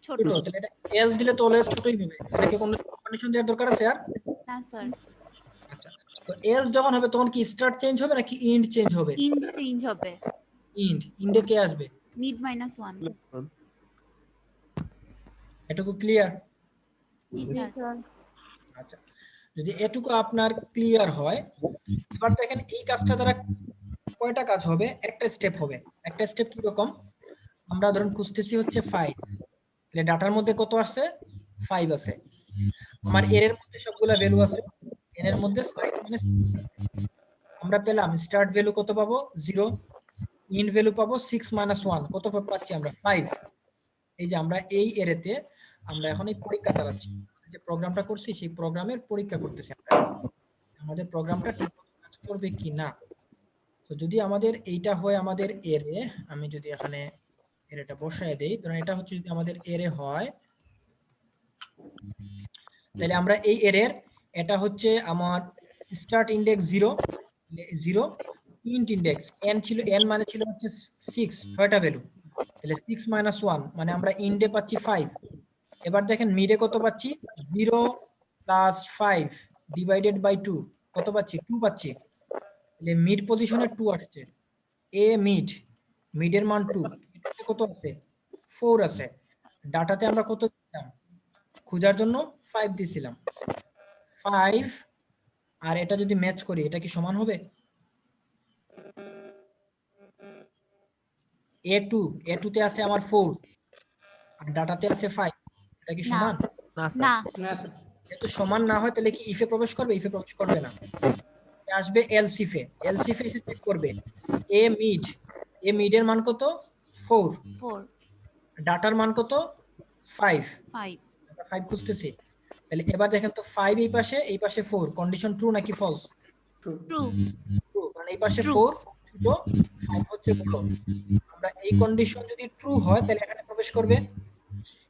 ছোট ছোট। তাহলে এটা এলস দিলে তো অলওয়েজ ছোটই হবে, এটাকে কোনো কন্ডিশন দেওয়ার দরকার আছে আর? না স্যার, আচ্ছা, তো এলস যখন হবে তখন কি স্টার্ট চেঞ্জ হবে নাকি এন্ড চেঞ্জ হবে? ইন্ড চেঞ্জ হবে, এন্ডে কে আসবে? মিড -1। এটুকু ক্লিয়ার? জি স্যার। আচ্ছা, যদি এটুকু আপনার ক্লিয়ার হয়, এবার দেখেন এই কাজটা দ্বারা কয়টা কাজ হবে? একটা স্টেপ হবে। একটা স্টেপ কি রকম? আমরা ধরুন খুঁজতেছি হচ্ছে 5, তাহলে ডাটার মধ্যে কত আছে? 5 আছে। আমার এর এর মধ্যে সবগুলা ভ্যালু আছে, এন এর মধ্যে সাইজ মানে 6 আছে। আমরা পেলাম স্টার্ট ভ্যালু কত পাবো? 0, এন্ড ভ্যালু পাবো 6 - 1, কত পাচ্ছি আমরা? 5। এই যে আমরা এই এরেতে আমরা এখন এই পরীক্ষা চালাচ্ছি, যে প্রোগ্রামটা করছি সেই প্রোগ্রামের পরীক্ষা করতেছি আমরা, আমাদের প্রোগ্রামটা ঠিক কাজ করবে কি না। তো যদি আমাদের এইটা হয় আমাদের এরে, আমি যদি এখানে এরেটা বসায় দেই, ধরুন এটা হচ্ছে যদি আমাদের এরে হয়, তাহলে আমরা এই এরের এটা হচ্ছে আমার start index 0 0, int index n ছিল, n মানে ছিল হচ্ছে 6, 6টা ভ্যালু, তাহলে 6 - 1 মানে আমরা ইন্ডে পাচ্ছি 5। এবার দেখেন মিডে কত পাচ্ছি? 0 + 5 ডিভাইডেড বাই 2, কত পাচ্ছি? 2 পাচ্ছি। তাহলে মিড পজিশনে 2 আসছে, এ মিডের মান 2, এটাতে কত আছে? 4 আছে। ডাটাতে আমরা কত দিলাম খোঁজার জন্য? 5 দিছিলাম। 5 আর এটা যদি ম্যাচ করি, এটা কি সমান হবে? A2 তে আছে আমার 4 আর ডাটাতে আছে 5, এটা কি না। সমান? না স্যার। না, না স্যার, যেহেতু সমান না হয় তাহলে কি ইফে প্রবেশ করবে? ইফে প্রবেশ করবে না, আসবে এলসিফে। এলসিফে এসে চেক করবে এ মিডের মান কত? 4, 4 ডাটার মান কত? 5, 5 5 খুঁজতেছি। তাহলে এবার দেখেন তো 5 এই পাশে 4, কন্ডিশন ট্রু নাকি ফলস? ট্রু। ট্রু। ট্রু, কারণ এই পাশে True. 4 ছোট, 5 হচ্ছে বড়। আমরা এই কন্ডিশন যদি ট্রু হয় তাহলে এখানে প্রবেশ করবে।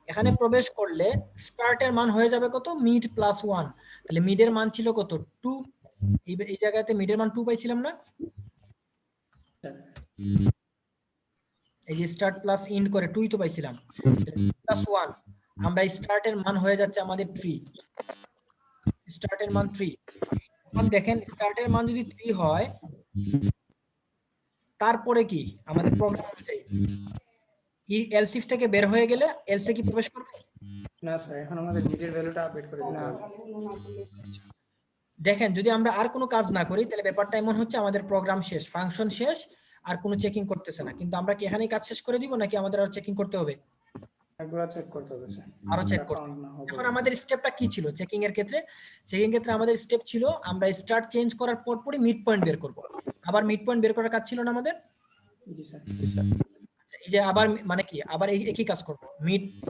এখানে প্রবেশ করলে স্টার্টের মান হয়ে যাবে কত? মিড +1। তাহলে মিডের মান ছিল কত? 2। এই জায়গাতে মিডের মান 2 পাইছিলাম না? এই যে স্টার্ট প্লাস ইন্ড করে 2ই তো পাইছিলাম, +1। আমরা স্টার্টের মান হয়ে যাচ্ছে আমাদের 3, স্টার্টের মান 3। এখন দেখেন স্টার্টের মান যদি 3 হয়, তারপরে কি আমাদের প্রোগ্রাম অনুযায়ী এলসিফ থেকে বের হয়ে গেলে এলসে কি প্রবেশ করবে? না স্যার, এখন আমাদের মিডের ভ্যালুটা আপডেট করে দিতে হবে। দেখেন যদি আমরা আর কোনো কাজ না করি তাহলে ব্যাপারটা এমন হচ্ছে আমাদের প্রোগ্রাম শেষ, ফাংশন শেষ, আর কোনো চেকিং করতেছে না। কিন্তু আমরা কি এখানেই কাজ শেষ করে দিব নাকি আমাদের আরো চেকিং করতে হবে? একবার চেক করতে হবে স্যার, আরো চেক করতে হবে। এখন আমাদের স্টেপটা কি ছিল চেকিং এর ক্ষেত্রে? চেকিং ক্ষেত্রে আমাদের স্টেপ ছিল আমরা স্টার্ট চেঞ্জ করার পরই মিড পয়েন্ট বের করব। আবার মিড পয়েন্ট বের করার কাজ ছিল না আমাদের? জি স্যার। আচ্ছা, এই যে আবার মানে কি আবার একই কাজ করব,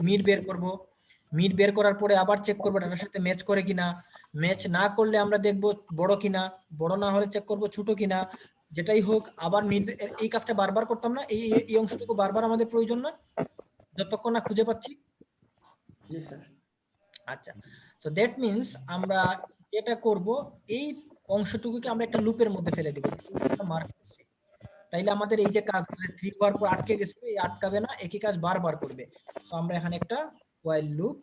মিড বের করব। মিড বের করার পরে আবার চেক করব ডাটার সাথে ম্যাচ করে কিনা। ম্যাচ না করলে আমরা দেখব বড় কিনা, বড় না হলে চেক করব ছোট কিনা। যেটাই হোক আবার মিড, এই কাজটা বারবার করতাম না? এই অংশটুকু বারবার আমাদের প্রয়োজন না যতক্ষণ না খুঁজে পাচ্ছি? জি স্যার। আচ্ছা, সো দ্যাট মিন্স আমরা যেটা করব এই অংশটুকুকে আমরা একটা লুপের মধ্যে ফেলে দেব, মার্ক করছি। তাইলে আমাদের এই যে কাজ 3 হওয়ার পর আটকে গেছিল, এই আটকাবে না, একই কাজ বারবার করবে। সো আমরা এখানে একটা হোয়াইল লুপ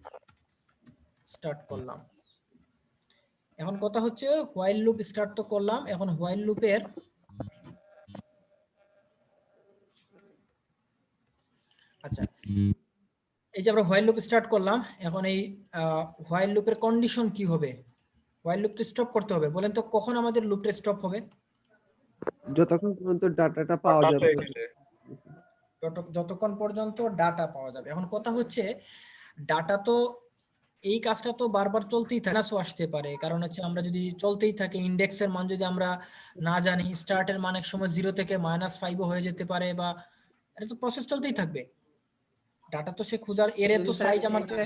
স্টার্ট করলাম। এখন কথা হচ্ছে হোয়াইল লুপ স্টার্ট তো করলাম, এখন হোয়াইল লুপের আচ্ছা এই যে আমরা হোয়াইল লুপ স্টার্ট করলাম, এখন এই হোয়াইল লুপের কন্ডিশন কি হবে? হোয়াইল লুপ তো স্টপ করতে হবে, বলেন তো কখন আমাদের লুপটা স্টপ হবে? যতক্ষণ পর্যন্ত ডাটাটা পাওয়া যাবে। যতক্ষণ পর্যন্ত ডাটা পাওয়া যাবে। এখন কথা হচ্ছে ডাটা তো এই কাজটা তো বারবার চলতেই থাকে, আসতে পারে, কারণ হচ্ছে আমরা যদি চলতেই থাকে ইন্ডেক্সের মান যদি আমরা না জানি, স্টার্টের মান এক সময় 0 থেকে -5 হয়ে যেতে পারে, বা এটা তো প্রসেস চলতেই থাকবে। ডাটা তো সে খোঁজার এর তো সাইজ আমার এটা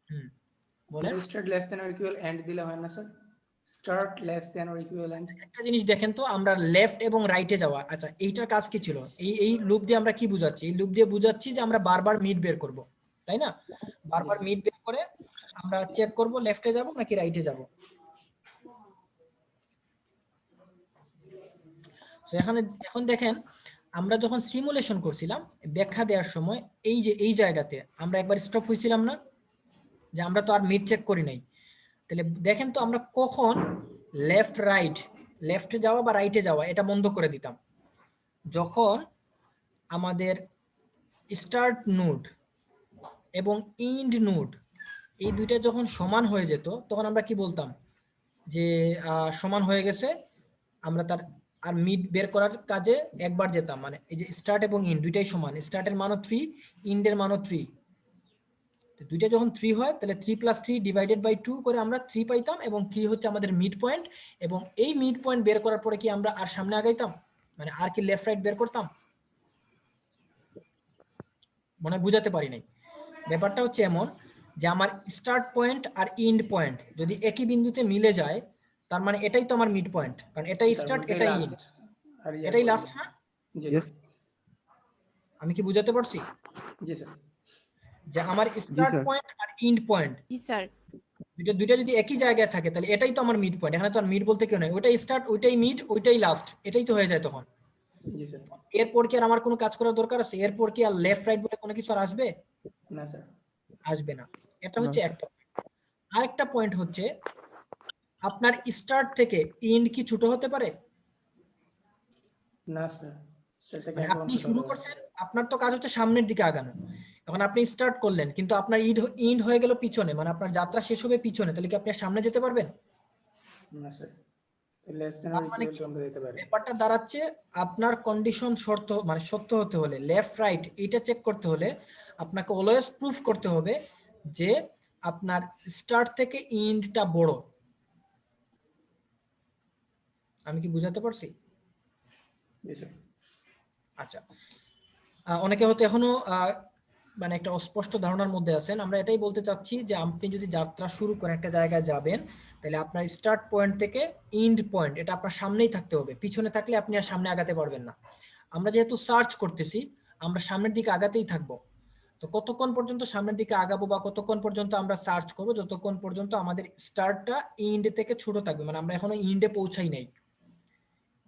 হুম বলেন। Start less than or equal end দিলে হয় না sir? Start less than or equal end. একটা জিনিস দেখেন তো, আমরা লেফট এবং রাইটে যাওয়া, আচ্ছা এইটার কাজ কি ছিল? এই লুপ দিয়ে আমরা কি বুঝাচ্ছি? এই লুপ দিয়ে বুঝাচ্ছি যে আমরা বারবার মিড বের করব, তাই না? বারবার মিড বের করে আমরা চেক করব লেফটে যাব নাকি রাইটে যাব। তো এখন দেখেন, আমরা যখন সিমুলেশন করছিলাম ব্যাখ্যা দেওয়ার সময় এই জায়গাতে আমরা একবার স্টপ হয়েছিলাম না, যে আমরা তো আর মিড চেক করি নাই। তাহলে দেখেন তো আমরা কখন লেফটে যাওয়া বা রাইটে যাওয়া এটা বন্ধ করে দিতাম, যখন আমাদের স্টার্ট নোড এবং ইন্ড নোড এই দুইটা যখন সমান হয়ে যেত, তখন আমরা কি বলতাম যে সমান হয়ে গেছে, আমরা তার আর মিড বের করার কাজে একবার যেতাম। মানে এই যে স্টার্ট এবং ইন্ড দুইটাই সমান, স্টার্টের মানও 3, ইন্ডের মানও 3, দুইটা যখন 3 হয় তাহলে 3 + 3 ডিভাইডেড বাই 2 করে আমরা 3 পাইতাম, এবং 3 হচ্ছে আমাদের মিড পয়েন্ট। এবং এই মিড পয়েন্ট বের করার পরে কি আমরা আর সামনে আগাইতাম, মানে আর কি লেফট রাইট বের করতাম? মনে হয় বুঝাতে পারি নাই। ব্যাপারটা হচ্ছে এমন যে আমার স্টার্ট পয়েন্ট আর এন্ড পয়েন্ট যদি একই বিন্দুতে মিলে যায়, তার মানে এটাই তো আমার মিড পয়েন্ট, কারণ এটাই স্টার্ট এটাই এন্ড, এটাই লাস্ট না? জি Yes. স্যার। আমি কি বুঝাতে পারছি জি স্যার। যে আমার স্টার্ট sir. পয়েন্ট আর এন্ড পয়েন্ট জি স্যার। দুইটা যদি একই জায়গায় থাকে তাহলে এটাই তো আমার মিড পয়েন্ট। এখানে তো আর মিড বলতে কেউ নাই, ওইটাই স্টার্ট ওইটাই মিড ওইটাই লাস্ট, এটাই তো হয়ে যায় তখন। জি স্যার। এরপর কি আর আমার কোনো কাজ করার দরকার আছে? এরপর কি আর লেফট রাইট বলে কোনো কিছু আর আসবে? না স্যার। আসবে না। এটা না, হচ্ছে sir. একটা। আরেকটা পয়েন্ট হচ্ছে, আপনার স্টার্ট থেকে এন্ড কি ছোট হতে পারে? না স্যার। স্টার্ট থেকে মানে এখন আপনি ছোট শুরু হবে। করছেন, আপনার তো কাজ হচ্ছে সামনের দিকে আগানো, এখন আপনি স্টার্ট করলেন কিন্তু আপনার ইন্ড হয়ে গেল পিছনে, মানে আপনার যাত্রা শেষ হবে পিছনে, তাহলে কি আপনি আর সামনে যেতে পারবেন? না স্যার। লেস দেন তার অর মানে ইকুয়াল কি টু আমরা দিতে পারি। ব্যাপারটা দাঁড়াচ্ছে, আপনার কন্ডিশন শর্ত মানে সত্য হতে হলে, লেফট রাইট এটা চেক করতে হলে আপনাকে অলওয়েজ প্রুফ করতে হবে যে আপনার স্টার্ট থেকে ইন্ডটা বড়। আমি কি বুঝাতে পারছি? জি স্যার। আচ্ছা, অনেকে হয়তো এখনো মানে একটা অস্পষ্ট ধারণার মধ্যে আছেন। আমরা এটাই বলতে চাচ্ছি যে আপনি যদি যাত্রা শুরু করে একটা জায়গায় যাবেন, তাহলে আপনার স্টার্ট পয়েন্ট থেকে এন্ড পয়েন্ট এটা আপনার সামনেই থাকতে হবে, পিছনে থাকলে আপনি আর সামনে আগাতে পারবেন না। আমরা যেহেতু সার্চ করতেছি, আমরা সামনের দিকে আগাতেই থাকবো। তো কতক্ষণ পর্যন্ত সামনের দিকে আগাবো বা কতক্ষণ পর্যন্ত আমরা সার্চ করবো? যতক্ষণ পর্যন্ত আমাদের স্টার্টটা এন্ড থেকে ছোট থাকবে, মানে আমরা এখনো এন্ডে পৌঁছাই নাই।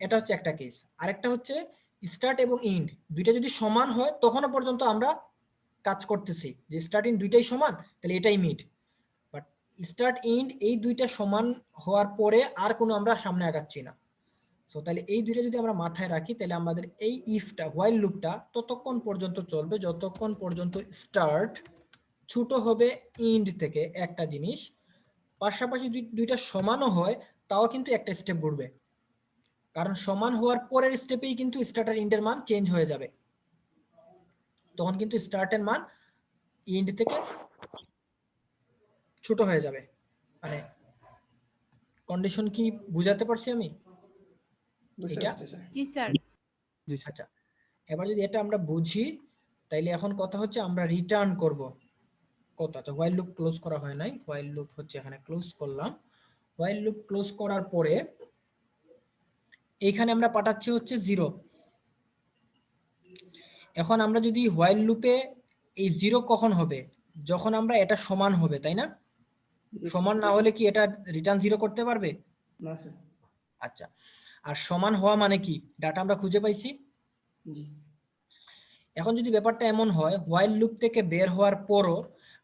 এটা হচ্ছে একটা কেস। আরেকটা হচ্ছে স্টার্ট এবং এন্ড দুইটা যদি সমান হয় তখনও পর্যন্ত আমরা কাজ করতেছি, যে স্টার্ট এন্ড দুইটাই সমান তাহলে এটাই মিড। বাট স্টার্ট এন্ড এই দুইটা সমান হওয়ার পরে আর কোনো আমরা সামনে আগাচ্ছি না। সো তাহলে এই দুইটা যদি আমরা মাথায় রাখি, তাহলে আমাদের এই ইফটা হোয়াইল লুপটা ততক্ষণ পর্যন্ত চলবে যতক্ষণ পর্যন্ত স্টার্ট ছোট হবে এন্ড থেকে একটা জিনিস, পাশাপাশি দুইটা সমানও হয় তাও কিন্তু একটা স্টেপ ঘুরবে, কারণ সমান হওয়ার পরের স্টেপেই কিন্তু স্টার্ট আর এন্ডের মান চেঞ্জ হয়ে যাবে। তখন কিন্তু স্টার্টের মান এন্ড থেকে ছোট হয়ে যাবে। মানে কন্ডিশন কি বুঝাতে পারছি আমি? বুঝতে এটা পারছি স্যার। জি স্যার। Yes, sir. আচ্ছা, এবার যদি এটা আমরা বুঝি, তাইলে এখন কথা হচ্ছে আমরা রিটার্ন করব কত। আচ্ছা, হোয়াইল লুপ ক্লোজ করা হয় নাই, হোয়াইল লুপ হচ্ছে এখানে ক্লোজ করলাম। হোয়াইল লুপ ক্লোজ করার পরে এইখানে আমরা পাঠাচ্ছি হচ্ছে 0। এখন আমরা যদি হোয়াইল লুপে এই 0 কখন হবে? যখন আমরা এটা সমান হবে, তাই না? সমান না হলে কি এটা রিটার্ন 0 করতে পারবে? না স্যার। আচ্ছা, আর সমান হওয়া মানে কি? ডাটা আমরা খুঁজে পাইছি। জি। এখন যদি ব্যাপারটা এমন হয় হোয়াইল লুপ থেকে বের হওয়ার পরও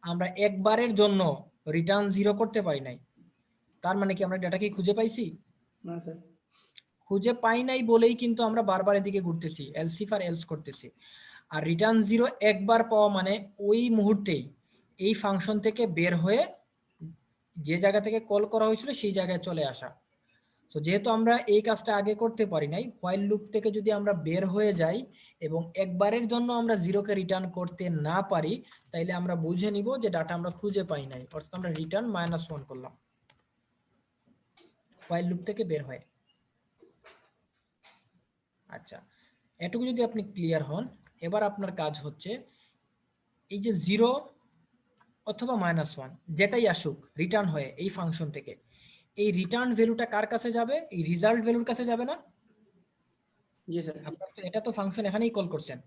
আমরা একবারের জন্য রিটার্ন 0 করতে পারি নাই, তার মানে কি আমরা ডাটা কি খুঁজে পাইছি? না স্যার। খুঁজে পাই নাই বলেই কিন্তু আমরা বারবার এদিকে ঘুরতেছি, এলস ইফ আর এলস করতেছি। আর রিটার্ন 0 একবার পাওয়া মানে ওই মুহূর্তেই এই ফাংশন থেকে বের হয়ে যে জায়গা থেকে কল করা হয়েছিল সেই জায়গায় চলে আসা। তো যেহেতু আমরা এই কাজটা আগে করতে পারি নাই, হোয়াইল লুপ থেকে যদি আমরা বের হয়ে যাই এবং একবারের জন্য আমরা 0 কে রিটার্ন করতে না পারি, তাইলে আমরা বুঝে নিব যে ডাটা আমরা খুঁজে পাই নাই, অর্থাৎ আমরা রিটার্ন -1 করলাম হোয়াইল লুপ থেকে বের হয়। আচ্ছা, এটুকু যদি আপনি ক্লিয়ার হন, এবার আপনার কাজ হচ্ছে এই যে 0 অথবা -1, যেটাই আসুক রিটার্ন হয়ে এই ফাংশন থেকে, এই রিটার্ন ভ্যালুটা কার কাছে যাবে? এই রেজাল্ট ভ্যালুর কাছে যাবে না? জি স্যার। আপনার তো এটা তো ফাংশন এখানেই কল করছেন,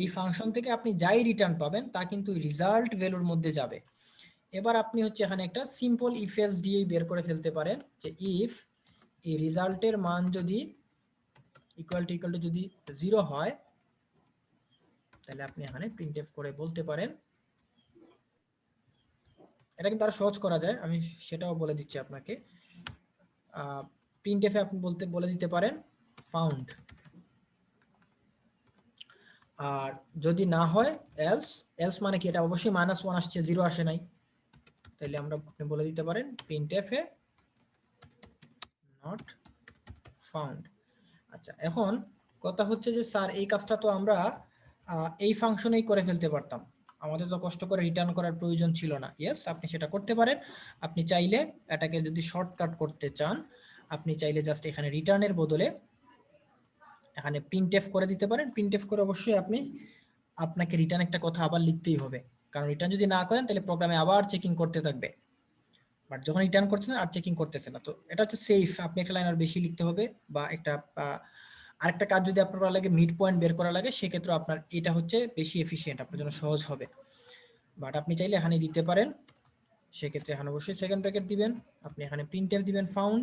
এই ফাংশন থেকে আপনি যাই রিটার্ন পাবেন তা কিন্তু রিজাল্ট ভ্যালুর মধ্যে যাবে। এবার আপনি হচ্ছে এখানে একটা সিম্পল ইফ এলস দিয়ে বের করে ফেলতে পারেন যে ইফ এই রেজাল্টের মান যদি ইকুয়াল টু যদি 0 হয়, তাহলে আপনি এখানে প্রিন্টএফ করে বলতে পারেন, এটা কিন্তু আরো সহজ করা যায়, আমি সেটাও বলে দিচ্ছি আপনাকে। প্রিন্টএফে আপনি বলে দিতে পারেন ফাউন্ড, আর যদি না হয় এলস মানে কি, এটা অবশ্যই -1 আসছে, 0 আসে নাই, তাহলে আপনি বলে দিতে পারেন প্রিন্টএফে নট ফাউন্ড। আচ্ছা, এখন কথা হচ্ছে যে স্যার এই কাজটা তো আমরা এই ফাংশনেই করে ফেলতে পারতাম, আমাদের তো কষ্ট করে রিটার্ন করার প্রয়োজন ছিল না। ইয়েস, আপনি সেটা করতে পারেন। আপনি চাইলে এটাকে যদি শর্টকাট করতে চান, আপনি চাইলে জাস্ট এখানে রিটার্নের বদলে এখানে প্রিন্টএফ করে দিতে পারেন। প্রিন্টএফ করে অবশ্যই আপনাকে রিটার্ন একটা কথা আবার লিখতেই হবে, কারণ রিটার্ন যদি না করেন তাহলে প্রোগ্রামে আবার চেকিং করতে থাকবে, বাট যখন রিটার্ন করছেন আর চেকিং করতেছে না। তো এটা হচ্ছে সেফ, আপনি একটা লাইন আর বেশি লিখতে হবে, বা আরেকটা কাজ যদি আপনার করা লাগে মিড পয়েন্ট বের করা লাগে, সেক্ষেত্রে আপনার এটা হচ্ছে বেশি এফিশিয়েন্ট, আপনার জন্য সহজ হবে। বাট আপনি চাইলে এখানে দিতে পারেন, সেক্ষেত্রে এখানে অবশ্যই সেকেন্ড ব্র্যাকেট দিবেন, আপনি এখানে প্রিন্টএফ দিবেন ফাউন্ড,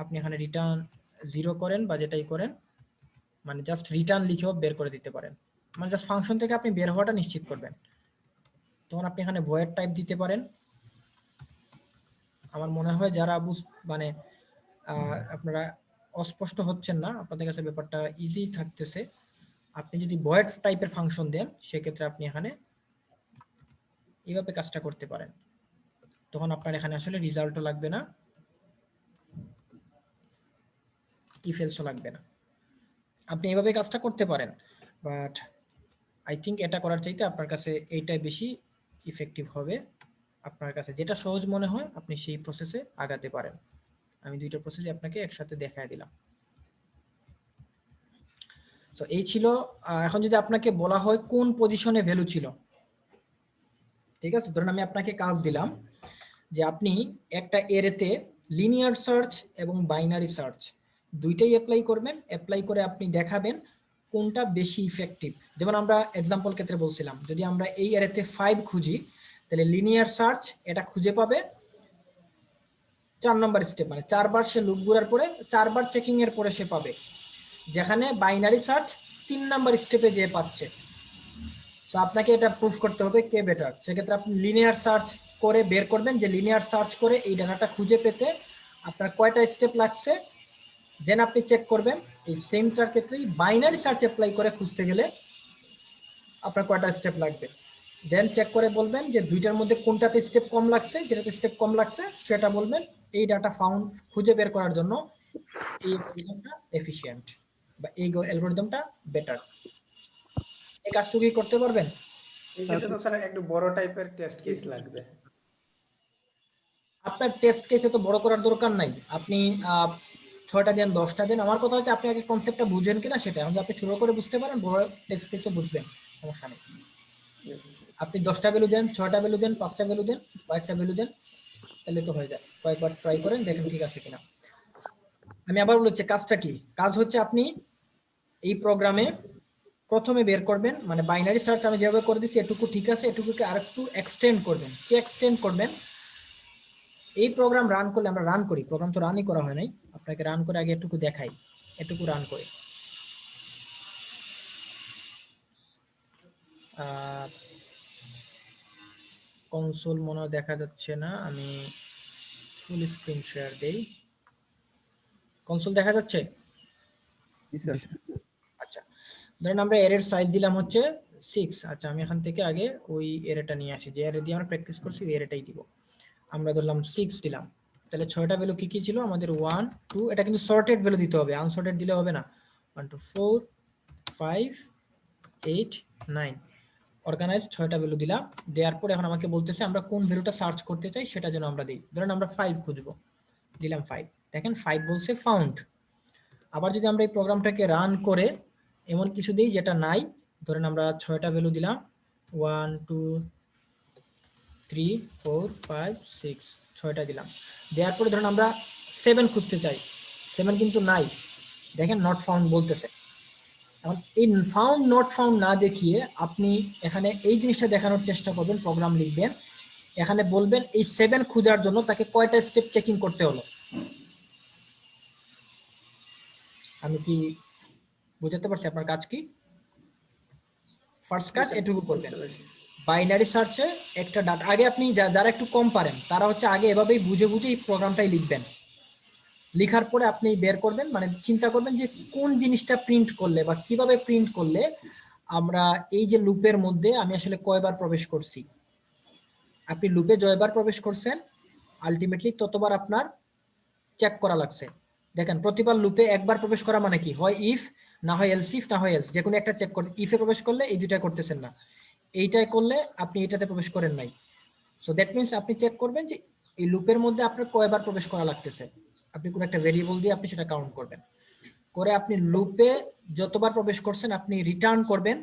আপনি এখানে রিটার্ন 0 করেন বা যেটাই করেন, মানে জাস্ট রিটার্ন লিখেও বের করে দিতে পারেন, মানে জাস্ট ফাংশন থেকে আপনি বের হওয়াটা নিশ্চিত করবেন। তখন আপনি এখানে ভয়েড টাইপ দিতে পারেন। আমার মনে হয় যারা মানে আপনারা অস্পষ্ট হচ্ছেন না, আপনাদের কাছে ব্যাপারটা ইজি থাকতেছে, আপনি যদি ভয়েড টাইপের ফাংশন দেন সেক্ষেত্রে আপনি এখানে এইভাবে কাজটা করতে পারেন, তখন আপনার এখানে আসলে রেজাল্টও লাগবে না, ইফ এলসও লাগবে না। আপনি এইভাবে কাজটা করতে পারেন, বাট আই থিঙ্ক এটা করার চাইতে আপনার কাছে এইটাই বেশি ইফেক্টিভ হবে। আপনার কাছে যেটা সহজ মনে হয় আপনি সেই প্রসেসে আগাতে পারেন। আমি দুইটা প্রসেসই আপনাকে একসাথে দেখায় দিলাম। তো এই ছিল। এখন যদি আপনাকে বলা হয় কোন পজিশনে ভ্যালু ছিল, ঠিক আছে, ধরুন আমি আপনাকে কাজ দিলাম যে আপনি একটা এরেতে লিনিয়ার সার্চ এবং বাইনারি সার্চ দুইটাই অ্যাপ্লাই করবেন, অ্যাপ্লাই করে আপনি দেখাবেন কোনটা বেশি ইফেক্টিভ। যেমন আমরা এক্সাম্পল ক্ষেত্রে বলছিলাম, যদি আমরা এই এরেতে 5 খুঁজি, তাহলে লিনিয়ার সার্চ এটা খুঁজে পাবে 4 নম্বর স্টেপ, মানে 4 বার সে লুপ ঘোরার পরে 4 বার চেকিং এর পরে সে পাবে, যেখানে বাইনারি সার্চ 3 নাম্বার স্টেপে যে পাচ্ছে। সো আপনাকে এটা প্রুফ করতে হবে কে বেটার। সেক্ষেত্রে আপনি লিনিয়ার সার্চ করে বের করবেন যে লিনিয়ার সার্চ করে এই ডাটাটা খুঁজে পেতে আপনার কয়টা স্টেপ লাগছে, দেন আপনি চেক করবেন এই সেমটার ক্ষেত্রেই বাইনারি সার্চ অ্যাপ্লাই করে খুঁজতে গেলে আপনার কয়টা স্টেপ লাগবে, দেন চেক করে বলবেন যে দুইটার মধ্যে কোনটাতে স্টেপ কম লাগছে, যেটাতে স্টেপ কম লাগছে সেটা বলবেন। এই ডাটা ফাউন্ড খুঁজে বের করার জন্য এই অ্যালগরিদমটা এফিশিয়েন্ট বা এই অ্যালগরিদমটা বেটার। এই কাজটুকু কি করতে পারবেন? এই ক্ষেত্রে তো স্যার একটু বড় টাইপের টেস্ট কেস লাগবে। আপনার টেস্ট কেসে তো বড় করার দরকার নাই, আপনি 6টা দেন 10টা দেন। আমার কথা হচ্ছে আপনি আগে কনসেপ্টটা বুঝেন কিনা সেটা, এখন আপনি ছোট করে বুঝতে পারেন বড় টেস্ট কেসে বুঝবেন, সমস্যা নেই। আপনি 10টা ভ্যালু দেন, 6টা ভ্যালু দেন, 5টা ভ্যালু দেন, কয়েকটা ভ্যালু দেন, তাহলে তো হয়ে যায়। কয়েকবার ট্রাই করেন, দেখেন ঠিক আছে কিনা। আমি আবার বলছি কাজটা কি, কাজ হচ্ছে আপনি এই প্রোগ্রামে প্রথমে বের করবেন, মানে বাইনারি সার্চ আমি যেভাবে করে দিচ্ছি এটুকু ঠিক আছে, এটুকুকে আরেকটু এক্সটেন্ড করবেন। কি এক্সটেন্ড করবেন? এই প্রোগ্রাম রান করলে, আমরা রান করি, প্রোগ্রাম তো রানই করা হয় নাই, আপনাকে রান করে আগে এটুকু দেখাই, এটুকু রান করে কনসোল মনে হয় দেখা যাচ্ছে না, আমি ফুল স্ক্রিন শেয়ার দেই। কনসোল দেখা যাচ্ছে? আচ্ছা, ধরেন আমরা এরের সাইজ দিলাম হচ্ছে 6। আচ্ছা, আমি এখান থেকে আগে ওই এরেটা নিয়ে আসি, যে এরে দিয়ে আমরা প্র্যাকটিস করছি ওই এরেটাই দিব। আমরা ধরলাম 6 দিলাম, তাহলে 6টা ভ্যালু কি কি ছিল আমাদের? 1 2, এটা কিন্তু সর্টেড ভ্যালু দিতে হবে, আনসর্টেড দিলে হবে না। 1 2 4 5 8 9 অর্গানাইজড 6টা ভ্যালু দিলাম। দেওয়ার পর এখন আমাকে বলতেছে আমরা কোন ভ্যালুটা সার্চ করতে চাই সেটা যেন আমরা দিই। ধরেন আমরা 5 খুঁজবো, দিলাম 5, দেখেন 5 বলছে ফাউন্ড। আবার যদি আমরা এই প্রোগ্রামটাকে রান করে এমন কিছু দিই যেটা নাই, ধরেন আমরা 6টা ভ্যালু দিলাম 1 2 3 4 5 6 6টা দিলাম। দেওয়ার পরে ধরুন আমরা 7 খুঁজতে চাই, 7 কিন্তু নাই, দেখেন নট ফাউন্ড বলতেছে। এখন এই ফাউন্ড নট ফাউন্ড না দেখিয়ে আপনি এখানে এই জিনিসটা দেখানোর চেষ্টা করবেন, প্রোগ্রাম লিখবেন, এখানে বলবেন এই 7 খোঁজার জন্য তাকে কয়টা স্টেপ চেকিং করতে হলো। আমি কি বুঝাতে পারছি আপনার কাজ কি? ফার্স্ট কাজ এটুকু করবেন, বাইনারি সার্চে একটা ডাটা আগে আপনি যারা একটু কম পারেন তারা হচ্ছে আগে এভাবেই বুঝে বুঝে এই প্রোগ্রামটাই লিখবেন। লেখার পরে আপনি বের করবেন, মানে চিন্তা করবেন যে কোন জিনিসটা প্রিন্ট করলে বা কিভাবে প্রিন্ট করলে আমরা এই যে লুপের মধ্যে আমি আসলে কয়বার প্রবেশ করছি। আপনি লুপে জয়বার প্রবেশ করছেন, আলটিমেটলি ততবার আপনার চেক করা লাগছে। দেখেন প্রতিবার লুপে একবার প্রবেশ করা মানে কি, হয় ইফ না হয় এলস, ইফ না হয় এলস, যে কোনো একটা চেক করেন। ইফে প্রবেশ করলে এই দুইটা করতেছেন না, এইটাই করলে আপনি এটাতে প্রবেশ করেন নাই। সো দ্যাট মিনস আপনি চেক করবেন যে এই লুপের মধ্যে আপনার কয়বার প্রবেশ করা লাগতেছে। আপনি কোনো একটা ভেরিয়েবল দিয়ে আপনি সেটা কাউন্ট করবেন, করে আপনি লুপে যতবার প্রবেশ করছেন আপনি রিটার্ন করবেন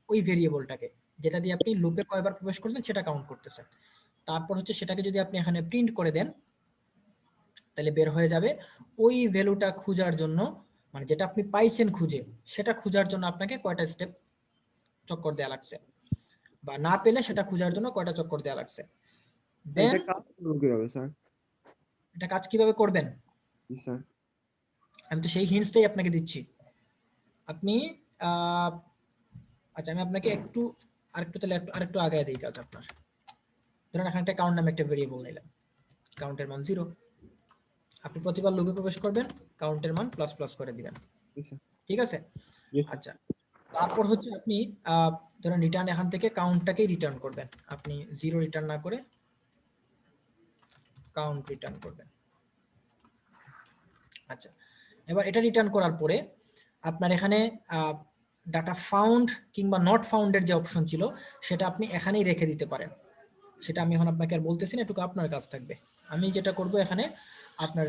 ওই ভেরিয়েবলটাকে, যেটা দিয়ে আপনি লুপে কয়বার প্রবেশ করছেন সেটা কাউন্ট করতেছেন। তারপর হচ্ছে সেটাকে যদি আপনি এখানে প্রিন্ট করে দেন তাহলে বের হয়ে যাবে ওই ভ্যালুটা খোঁজার জন্য, মানে যেটা আপনি পাইছেন খুঁজে, সেটা খোঁজার জন্য আপনাকে কয়টা স্টেপ চক্কর দেওয়া লাগছে, বা না পেলে সেটা খোঁজার জন্য কয়টা চক্কর দেওয়া লাগছে। দেন এটা কাজ করবো কিভাবে স্যার? এটা কাজ কিভাবে করবেন জি স্যার। আমি তো সেই হিন্টসটাই আপনাকে দিচ্ছি। আপনি আচ্ছা আমি আপনাকে একটু আরেকটু আগায় দিই কাজ আপনার। ধরেন এখানে একটা কাউন্ট নামে একটা ভেরিয়েবল নিলাম, কাউন্টের মান 0, আপনি প্রতিবার লুপে প্রবেশ করবেন, কাউন্টের মান প্লাস প্লাস করে দিবেন, জি স্যার। ঠিক আছে? জি স্যার। আচ্ছা তারপর হচ্ছে আপনি ধরেন রিটার্ন এখান থেকে কাউন্টটাকেই রিটার্ন করবেন, আপনি 0 রিটার্ন না করে কাউন্ট রিটার্ন করবেন। আচ্ছা এবার এটা রিটার্ন করার পরে আপনার এখানে ডাটা ফাউন্ড কিংবা নট ফাউন্ডের যে অপশন ছিল সেটা আপনি এখানেই রেখে দিতে পারেন। সেটা আমি এখন আপনাকে আর বলতেছি না, এটুকু আপনার কাজ থাকবে। আমি যেটা করব এখানে আপনার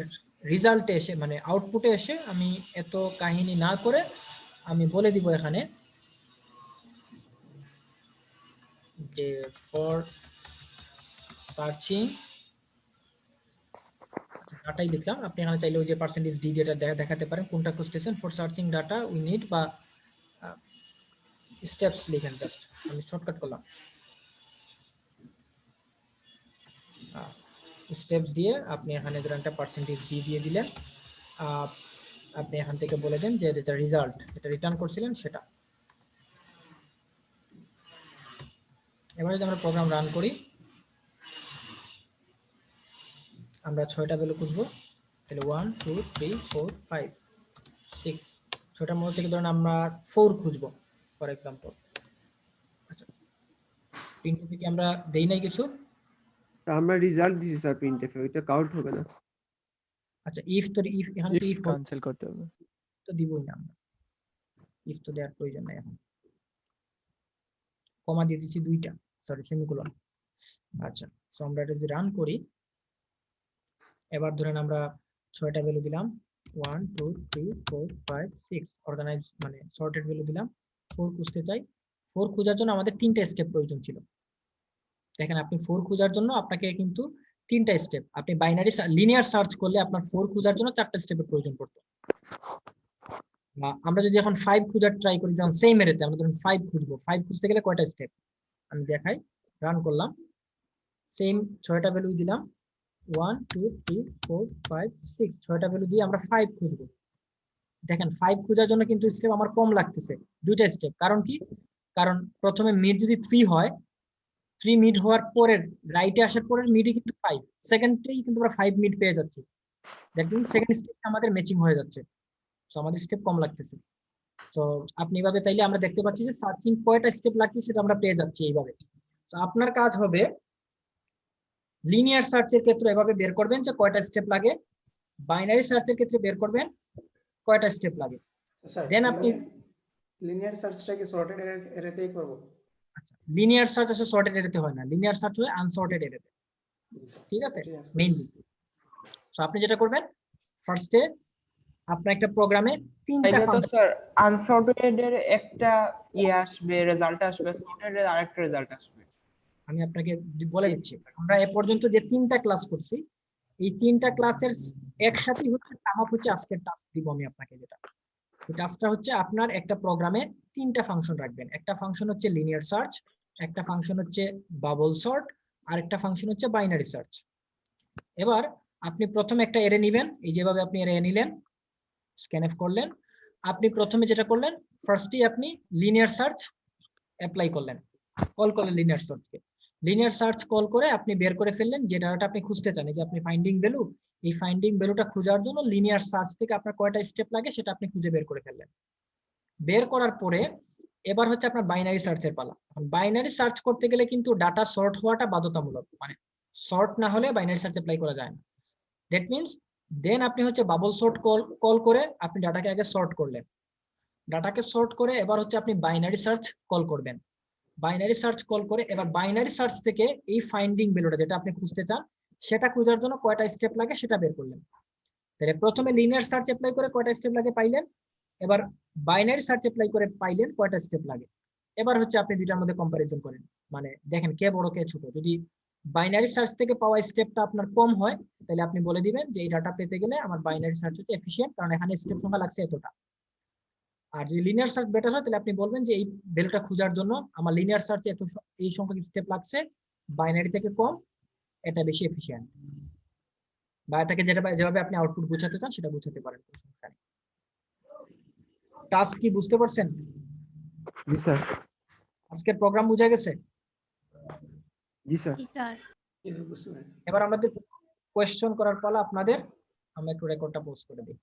রেজাল্টে এসে মানে আউটপুটে এসে আমি এত কাহিনী না করে আমি বলে দিব এখানে যে ফর সার্চিং ডাটাই লিখলাম, আপনি এখানে চাইলে ওই যে পার্সেন্টেজ ডি যেটা দেখাতে পারেন কোনটা খুঁজতেছেন। For searching data we need বা স্টেপস লিখেন, জাস্ট আমি শর্টকাট করলাম স্টেপস দিয়ে আপনি এখানে ধরেন একটা পার্সেন্টেজ ডি দিয়ে দিলেন। আপনি এখান থেকে বলে দেন যে যেটা রেজাল্ট যেটা রিটার্ন করছিলেন সেটা। এবার যদি আমরা প্রোগ্রাম রান করি, আমরা 6টা ভ্যালু খুঁজবো, তাহলে 1 2 3 4 5 6, 6টার মধ্যে থেকে ধরেন আমরা 4 খুঁজবো ফর এক্সাম্পল। আচ্ছা প্রিন্টে থেকে আমরা দেই নাই কিছু। তা আমরা রেজাল্ট দিছি স্যার প্রিন্টএফে, ওইটা কাউন্ট হবে না। আচ্ছা ইফ এখানে ইফ ক্যান্সেল করতে হবে, তো দিবই না আমরা, ইফ তো দেওয়ার প্রয়োজন নাই এখন, কমা দিয়ে দিচ্ছি 2টা, সরি সেমিকোলন। আচ্ছা সো আমরা এটা যদি রান করি, এবার ধরেন আমরা 6টা ভ্যালু দিলাম 1 2 3 4 5 6 অর্গানাইজ মানে সর্টেড ভ্যালু দিলাম। 4 খুঁজতে চাই, 4 খোঁজার জন্য আমাদের 3টা স্টেপ প্রয়োজন ছিল। দেখেন আপনি 4 খোঁজার জন্য আপনাকে কিন্তু 3টা স্টেপ, আপনি বাইনারি লিনিয়ার সার্চ করলে আপনার 4 খোঁজার জন্য 4টা স্টেপের প্রয়োজন পড়তো। আমরা যদি এখন 5 খোঁজার ট্রাই করি, যেমন সেম এরিতে আমরা ধরুন 5 খুঁজবো, 5 খুঁজতে গেলে কয়টা স্টেপ আমি দেখাই। রান করলাম, সেম 6টা ভ্যালু দিলাম 1 2 3 4 5 6, 6টা ভ্যালু দিয়ে আমরা 5 খুঁজবো। দেখেন 5 খোঁজার জন্য কিন্তু স্টেপ আমার কম লাগতেছে, 2টা স্টেপ। কারণ কি, কারণ প্রথমে মিড যদি 3 হয়, 3 মিড হওয়ার পরের রাইটে আসার পরের মিডই কিন্তু 5, সেকেন্ডেই কিন্তু আমরা 5 মিড পেয়ে যাচ্ছি। দ্যাট মিন্স সেকেন্ড স্টেপটা আমাদের ম্যাচিং হয়ে যাচ্ছে, সো আমাদের স্টেপ কম লাগতেছে। তো আপনি এভাবে তাইলে আমরা দেখতে পাচ্ছি যে সার্চিং কয়টা স্টেপ লাগছে সেটা আমরা পেয়ে যাচ্ছি এইভাবে। তো আপনার কাজ হবে লিনিয়ার সার্চের ক্ষেত্রে এভাবে বের করবেন যে কয়টা স্টেপ লাগে, বাইনারি সার্চের ক্ষেত্রে বের করবেন কয়টা স্টেপ লাগে। স্যার দেন আপনি লিনিয়ার সার্চটা কি সর্টেড এরেতেই করব? লিনিয়ার সার্চ আসলে সর্টেড এরেতে হয় না, লিনিয়ার সার্চ হয় আনসর্টেড এরেতে, ঠিক আছে মেইনলি। সো আপনি যেটা করবেন ফার্স্টে আপনার একটা প্রোগ্রামে 3টা তাইলে তো ফাংশন, স্যার আনসর্টেড এর একটা আসবে, রেজাল্ট আসবে, সর্টেড এর আরেকটা রেজাল্ট আসবে। আমি আপনাকে বলে দিচ্ছি, আমরা এ পর্যন্ত যে 3টা ক্লাস করছি, এই 3টা ক্লাসের একসাথে হচ্ছে সাম আপ হচ্ছে আজকের টাস্ক দিব আমি আপনাকে। যেটা এই টাস্কটা হচ্ছে আপনার একটা প্রোগ্রামে 3টা ফাংশন রাখবেন। একটা ফাংশন হচ্ছে লিনিয়ার সার্চ, একটা ফাংশন হচ্ছে বাবল সর্ট, আর একটা ফাংশন হচ্ছে বাইনারি সার্চ। এবার আপনি প্রথমে একটা এরে নেবেন, এই যেভাবে আপনি এরে নিলেন, স্ক্যানএফ করলেন। আপনি প্রথমে যেটা করলেন, ফার্স্টই আপনি লিনিয়ার সার্চ অ্যাপ্লাই করলেন, কল করলেন লিনিয়ার সার্চকে। লিনিয়ার সার্চ কল করে আপনি বের করে ফেললেন যে ডাটাটা আপনি খুঁজতে চান, এই যে আপনি ফাইন্ডিং ভ্যালু, এই ফাইন্ডিং ভ্যালুটা খোঁজার জন্য লিনিয়ার সার্চ থেকে আপনার কয়টা স্টেপ লাগে সেটা আপনি খুঁজে বের করে ফেললেন। বের করার পরে এবার হচ্ছে আপনার বাইনারি সার্চের পালা। বাইনারি সার্চ করতে গেলে কিন্তু ডাটা সর্ট হওয়াটা বাধ্যতামূলক, মানে সর্ট না হলে বাইনারি সার্চ অ্যাপ্লাই করা যায় না। দ্যাট মিনস দেন আপনি হচ্ছে বাবল সর্ট কল করে আপনি ডাটাকে আগে সর্ট করলেন। ডাটাকে সর্ট করে এবার হচ্ছে আপনি বাইনারি সার্চ কল করবেন। বাইনারি সার্চ কল করে এবার বাইনারি সার্চ থেকে এই ফাইন্ডিং ভ্যালুটা যেটা আপনি খুঁজতে চান সেটা খোঁজার জন্য কয়টা স্টেপ লাগে সেটা বের করলেন। তাহলে প্রথমে লিনিয়ার সার্চ অ্যাপ্লাই করে কয়টা স্টেপ লাগে পাইলেন, এবার বাইনারি সার্চ অ্যাপ্লাই করে পাইলেন কয়টা স্টেপ লাগে। এবার হচ্ছে আপনি দুইটার মধ্যে কম্পারিজন করেন, মানে দেখেন কে বড় কে ছোট। যদি বাইনারি সার্চ থেকে পাওয়া স্টেপটা আপনার কম হয় তাহলে আপনি বলে দিবেন যে এই ডাটা পেতে গেলে আমার বাইনারি সার্চ হচ্ছে এফিশিয়েন্ট, কারণ এখানে স্টেপ সংখ্যা লাগছে এতটা। আর যদি লিনিয়ার সার্চ বেটার হয় তাহলে আপনি বলবেন যে এই ভ্যালুটা খোঁজার জন্য আমার লিনিয়ার সার্চে এত এই সংখ্যক স্টেপ লাগছে, বাইনারি থেকে কম, এটা বেশি এফিশিয়েন্ট। বা এটাকে যেভাবে আপনি আউটপুট বোঝাতে চান সেটা বোঝাতে পারেন, কোনো সমস্যা নেই। টাস্ক কি বুঝতে পারছেন? জি স্যার। আজকের প্রোগ্রাম বুঝা গেছে? জি স্যার। জি স্যার। বুঝতে পারেন। এবার আমাদের কোয়েশ্চন করার পালা আপনাদের। আমরা একটু রেকর্ডটা পোস্ট করে দিই।